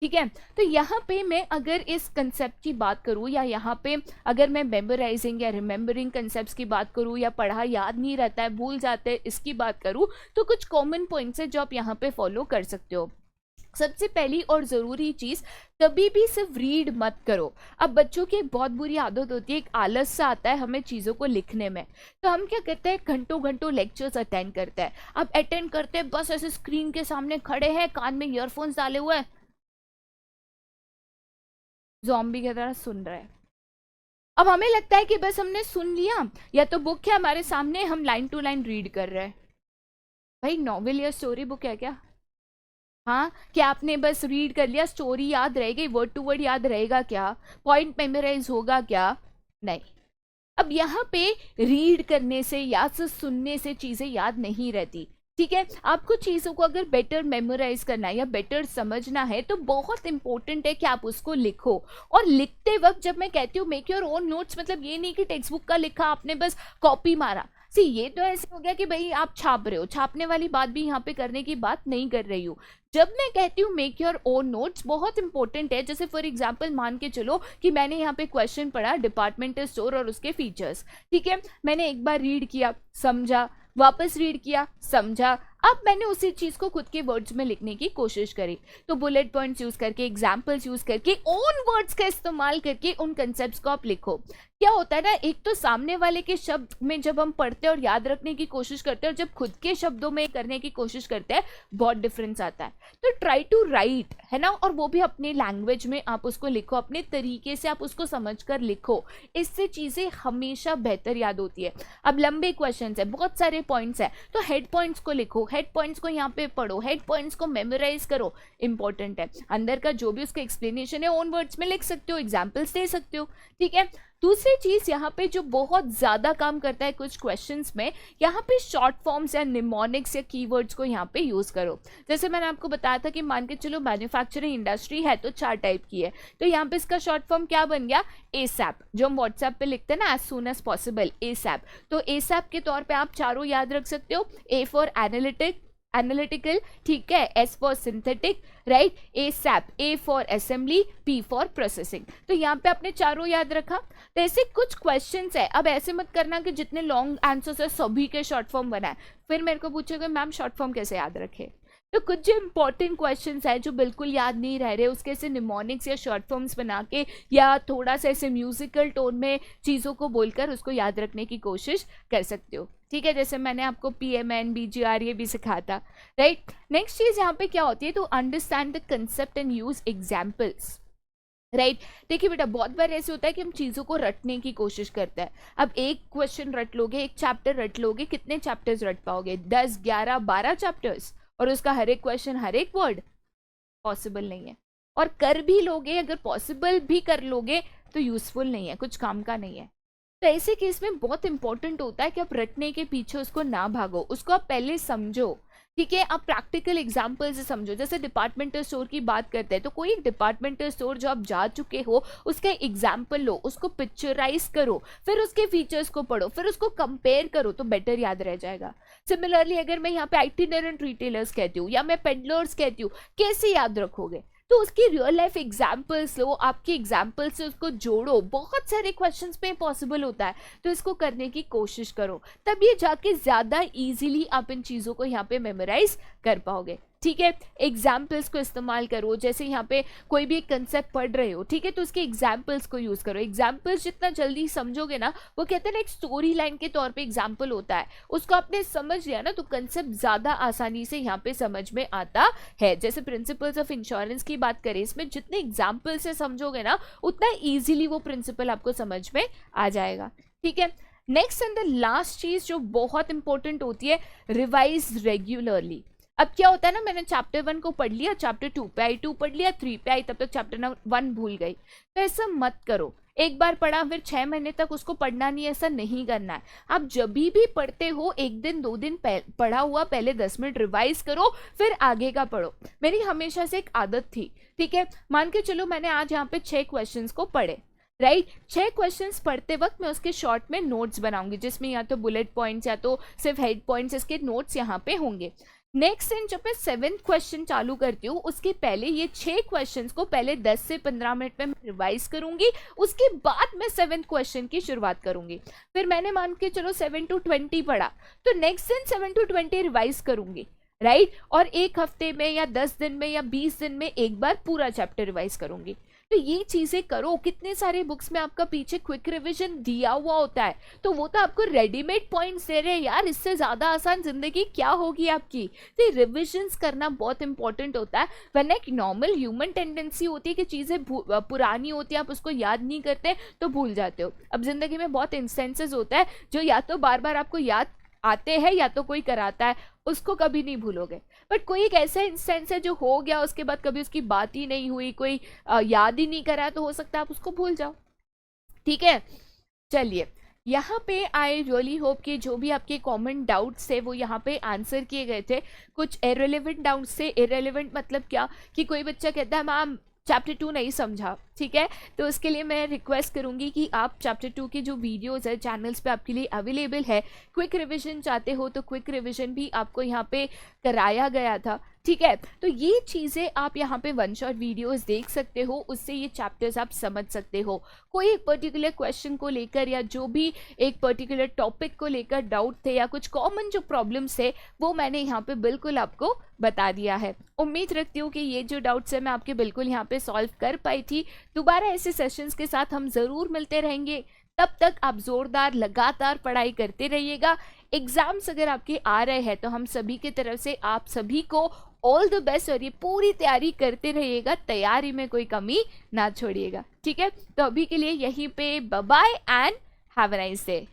ठीक है। तो यहाँ पे मैं अगर इस कंसेप्ट की बात करूँ, या यहाँ पे अगर मैं मेमोराइजिंग या रिमेंबरिंग कंसेप्ट्स की बात करूँ, या पढ़ा याद नहीं रहता है, भूल जाते हैं, इसकी बात करूँ, तो कुछ कॉमन पॉइंट्स है जो आप यहाँ पे फॉलो कर सकते हो। सबसे पहली और ज़रूरी चीज़, कभी भी सिर्फ रीड मत करो। अब बच्चों की एक बहुत बुरी आदत होती है, एक आलस सा आता है हमें चीज़ों को लिखने में। तो हम क्या करते हैं, घंटों घंटों लेक्चर्स अटेंड करते हैं। अब अटेंड करते हैं, बस ऐसे स्क्रीन के सामने खड़े हैं, कान में ईयरफोन्स डाले हुए हैं, ज़ॉम्बी की तरह सुन रहे हैं। अब हमें लगता है कि बस हमने सुन लिया, या तो बुक है हमारे सामने, हम लाइन टू लाइन रीड कर रहे हैं। भाई नॉवेल या स्टोरी बुक है क्या? हाँ, क्या आपने बस रीड कर लिया, स्टोरी याद रह गई, वर्ड टू वर्ड याद रहेगा क्या? पॉइंट मेमोराइज होगा क्या? नहीं। अब यहाँ पे रीड करने से या सिर्फ सुनने से चीजें याद नहीं रहती। ठीक है, आपको चीजों को अगर बेटर मेमोराइज करना है या बेटर समझना है तो बहुत इंपॉर्टेंट है कि आप उसको लिखो। और लिखते वक्त जब मैं कहती हूँ मेक योर ओन नोट्स, मतलब ये नहीं कि टेक्स्ट बुक का लिखा आपने बस कॉपी मारा। सी ये तो ऐसे हो गया कि भाई आप छाप रहे हो, छापने वाली बात भी यहाँ पे करने की बात नहीं कर रही हूँ। जब मैं कहती हूँ मेक योर ओन नोट्स, बहुत इंपॉर्टेंट है। जैसे फॉर एग्जांपल मान के चलो कि मैंने यहाँ पे क्वेश्चन पढ़ा डिपार्टमेंटल स्टोर और उसके फीचर्स। ठीक है, मैंने एक बार रीड किया, समझा, वापस रीड किया, समझा, अब मैंने उसी चीज को खुद के वर्ड्स में लिखने की कोशिश करी। तो बुलेट पॉइंट्स यूज करके, एग्जाम्पल्स यूज करके, ओन वर्ड्स का इस्तेमाल करके उन कंसेप्ट्स को आप लिखो। क्या होता है ना, एक तो सामने वाले के शब्द में जब हम पढ़ते हैं और याद रखने की कोशिश करते हैं और जब खुद के शब्दों में करने की कोशिश करते हैं बहुत डिफरेंस आता है। तो ट्राई टू राइट, है ना, और वो भी अपनी लैंग्वेज में आप उसको लिखो, अपने तरीके से आप उसको समझकर लिखो। इससे चीजें हमेशा बेहतर याद होती है। अब लंबे क्वेश्चंस है, बहुत सारे पॉइंट्स है, तो हेड पॉइंट्स को लिखो, हेड पॉइंट्स को यहाँ पे पढ़ो, हेड पॉइंट्स को मेमोराइज करो, इंपॉर्टेंट है। अंदर का जो भी उसका एक्सप्लेनेशन है ओन वर्ड्स में लिख सकते हो, एग्जाम्पल्स दे सकते हो। ठीक है, दूसरी चीज यहाँ पे जो बहुत ज्यादा काम करता है कुछ क्वेश्चंस में, यहाँ पे शॉर्ट फॉर्म्स या निमोनिक्स या कीवर्ड्स को यहाँ पे यूज करो। जैसे मैंने आपको बताया था कि मान के चलो मैन्युफैक्चरिंग इंडस्ट्री है तो 4 टाइप की है, तो यहाँ पे इसका शॉर्ट फॉर्म क्या बन गया? एसएप, जो हम व्हाट्सएप पे लिखते हैं ना, as soon as possible, ASAP. तो एसएप के तौर पे आप चारों याद रख सकते हो। ए फॉर एनालिटिकल, ठीक है, S for synthetic, right, A SAP, A for assembly, P for processing. तो यहाँ पे आपने चारों याद रखा। तो ऐसे कुछ क्वेश्चंस है। अब ऐसे मत करना कि जितने लॉन्ग आंसर्स है सभी के शॉर्ट फॉर्म बनाए, फिर मेरे को पूछोगे मैम शॉर्ट फॉर्म कैसे याद रखे। तो कुछ जो इंपॉर्टेंट क्वेश्चंस है जो बिल्कुल याद नहीं रह रहे, उसके ऐसे निमोनिक्स या शॉर्ट फॉर्म्स बना के या थोड़ा सा ऐसे म्यूजिकल टोन में चीज़ों को बोलकर उसको याद रखने की कोशिश कर सकते हो। ठीक है, जैसे मैंने आपको PMN BGR ये भी सिखाया था, राइट। नेक्स्ट चीज़ यहाँ पे क्या होती है, तो understand the concept and use examples, right. देखिए बेटा, बहुत बार ऐसे होता है कि हम चीज़ों को रटने की कोशिश करते हैं। अब एक क्वेश्चन रट लोगे, एक चैप्टर रट लोगे, कितने चैप्टर्स रट पाओगे? 10, 11, 12 चैप्टर्स, और उसका हर एक क्वेश्चन, हर एक वर्ड? पॉसिबल नहीं है। और कर भी लोगे, अगर पॉसिबल भी कर लोगे तो यूजफुल नहीं है, कुछ काम का नहीं है। तो ऐसे केस में बहुत इंपॉर्टेंट होता है कि आप रटने के पीछे उसको ना भागो, उसको आप पहले समझो। ठीक है, आप प्रैक्टिकल एग्जाम्पल से समझो। जैसे डिपार्टमेंटल स्टोर की बात करते हैं, तो कोई एक डिपार्टमेंटल स्टोर जो आप जा चुके हो उसका एग्जाम्पल लो, उसको पिक्चराइज करो, फिर उसके फीचर्स को पढ़ो, फिर उसको कंपेयर करो, तो बेटर याद रह जाएगा। सिमिलरली अगर मैं यहाँ पे आइटिनरेंट रिटेलर्स कहती हूँ या मैं पेडलर्स कहती हूँ, कैसे याद रखोगे? तो उसकी रियल लाइफ एग्जाम्पल्स लो, आपके एग्जाम्पल से उसको जोड़ो। बहुत सारे क्वेश्चंस पे पॉसिबल होता है, तो इसको करने की कोशिश करो, तब ये जाके ज़्यादा इजीली आप इन चीज़ों को यहाँ पे मेमोराइज कर पाओगे। ठीक है, एग्जाम्पल्स को इस्तेमाल करो। जैसे यहाँ पे कोई भी एक कंसेप्ट पढ़ रहे हो, ठीक है, तो उसके एग्जाम्पल्स को यूज़ करो। एग्जाम्पल्स जितना जल्दी समझोगे ना, वो कहते हैं ना एक स्टोरी लाइन के तौर पे एग्जाम्पल होता है, उसको आपने समझ लिया ना तो कंसेप्ट ज़्यादा आसानी से यहाँ पे समझ में आता है। जैसे प्रिंसिपल्स ऑफ इंश्योरेंस की बात करें, इसमें जितने एग्जाम्पल से समझोगे ना उतना ईजिली वो प्रिंसिपल आपको समझ में आ जाएगा। ठीक है, नेक्स्ट एंड द लास्ट चीज़ जो बहुत इंपॉर्टेंट होती है, रिवाइज रेगुलरली। अब क्या होता है ना, मैंने चैप्टर 1 को पढ़ लिया, चैप्टर 2 पे आई, 2 पढ़ लिया, 3 पे आई, तब तक चैप्टर 1 भूल गई। तो ऐसा मत करो, एक बार पढ़ा फिर 6 महीने तक उसको पढ़ना नहीं, ऐसा नहीं करना है। आप जब भी पढ़ते हो, एक दिन 2 दिन पढ़ा हुआ पहले 10 मिनट रिवाइज करो, फिर आगे का पढ़ो। मेरी हमेशा से एक आदत थी, ठीक है, मान के चलो मैंने आज यहाँ पे 6 क्वेश्चंस को पढ़े, राइट। 6 क्वेश्चंस पढ़ते वक्त मैं उसके शॉर्ट में नोट्स बनाऊंगी, जिसमें या तो बुलेट पॉइंट्स या तो सिर्फ हेड पॉइंट्स, इसके नोट्स यहाँ पे होंगे। नेक्स्ट दिन जब मैं 7th क्वेश्चन चालू करती हूँ, उसके पहले ये 6 क्वेश्चंस को पहले 10 से 15 मिनट में रिवाइज करूंगी, उसके बाद मैं 7th क्वेश्चन की शुरुआत करूंगी। फिर मैंने मान के चलो 7 to 20 पढ़ा, तो नेक्स्ट दिन 7 to 20 रिवाइज करूंगी, राइट। और एक हफ्ते में या 10 दिन में या 20 दिन में एक बार पूरा चैप्टर रिवाइज करूंगी। तो ये चीजें करो। कितने सारे बुक्स में आपका पीछे क्विक रिवीजन दिया हुआ होता है, तो वो तो आपको रेडीमेड पॉइंट्स दे रहे हैं यार, इससे ज्यादा आसान जिंदगी क्या होगी आपकी। तो रिविजन्स करना बहुत इंपॉर्टेंट होता है, वरना एक नॉर्मल ह्यूमन टेंडेंसी होती है कि चीजें पुरानी होती है, आप उसको याद नहीं करते तो भूल जाते हो। अब जिंदगी में बहुत इंस्टेंसेस होता है जो या तो बार बार आपको याद आते हैं या तो कोई कराता है, उसको कभी नहीं भूलोगे। बट कोई एक ऐसा इंस्टेंस है जो हो गया, उसके बाद कभी उसकी बात ही नहीं हुई, कोई याद ही नहीं करा, तो हो सकता है आप उसको भूल जाओ। ठीक है, चलिए यहाँ पे आई रियली होप कि जो भी आपके कॉमन डाउट्स थे वो यहाँ पे आंसर किए गए थे। कुछ इररिलेवेंट डाउट्स थे। इररिलेवेंट मतलब क्या, कि कोई बच्चा कहता है मैम चैप्टर 2 नहीं समझा, ठीक है, तो उसके लिए मैं रिक्वेस्ट करूंगी कि आप चैप्टर 2 के जो वीडियोस है चैनल्स पे आपके लिए अवेलेबल है। क्विक रिवीजन चाहते हो तो क्विक रिवीजन भी आपको यहाँ पे कराया गया था, ठीक है। तो ये चीज़ें आप यहाँ पे वन शॉट वीडियोस देख सकते हो, उससे ये चैप्टर्स आप समझ सकते हो। कोई एक पर्टिकुलर क्वेश्चन को लेकर या जो भी एक पर्टिकुलर टॉपिक को लेकर डाउट थे या कुछ कॉमन जो प्रॉब्लम्स थे वो मैंने यहाँ पे बिल्कुल आपको बता दिया है। उम्मीद रखती हूँ कि ये जो डाउट्स है मैं आपके बिल्कुल यहाँ पे सॉल्व कर पाई थी। दोबारा ऐसे सेशंस के साथ हम ज़रूर मिलते रहेंगे। तब तक आप जोरदार लगातार पढ़ाई करते रहिएगा। एग्जाम्स अगर आपके आ रहे हैं तो हम सभी की तरफ से आप सभी को ऑल द बेस्ट, और ये पूरी तैयारी करते रहिएगा, तैयारी में कोई कमी ना छोड़िएगा, ठीक है। तो अभी के लिए यहीं पे bye bye and have a nice day.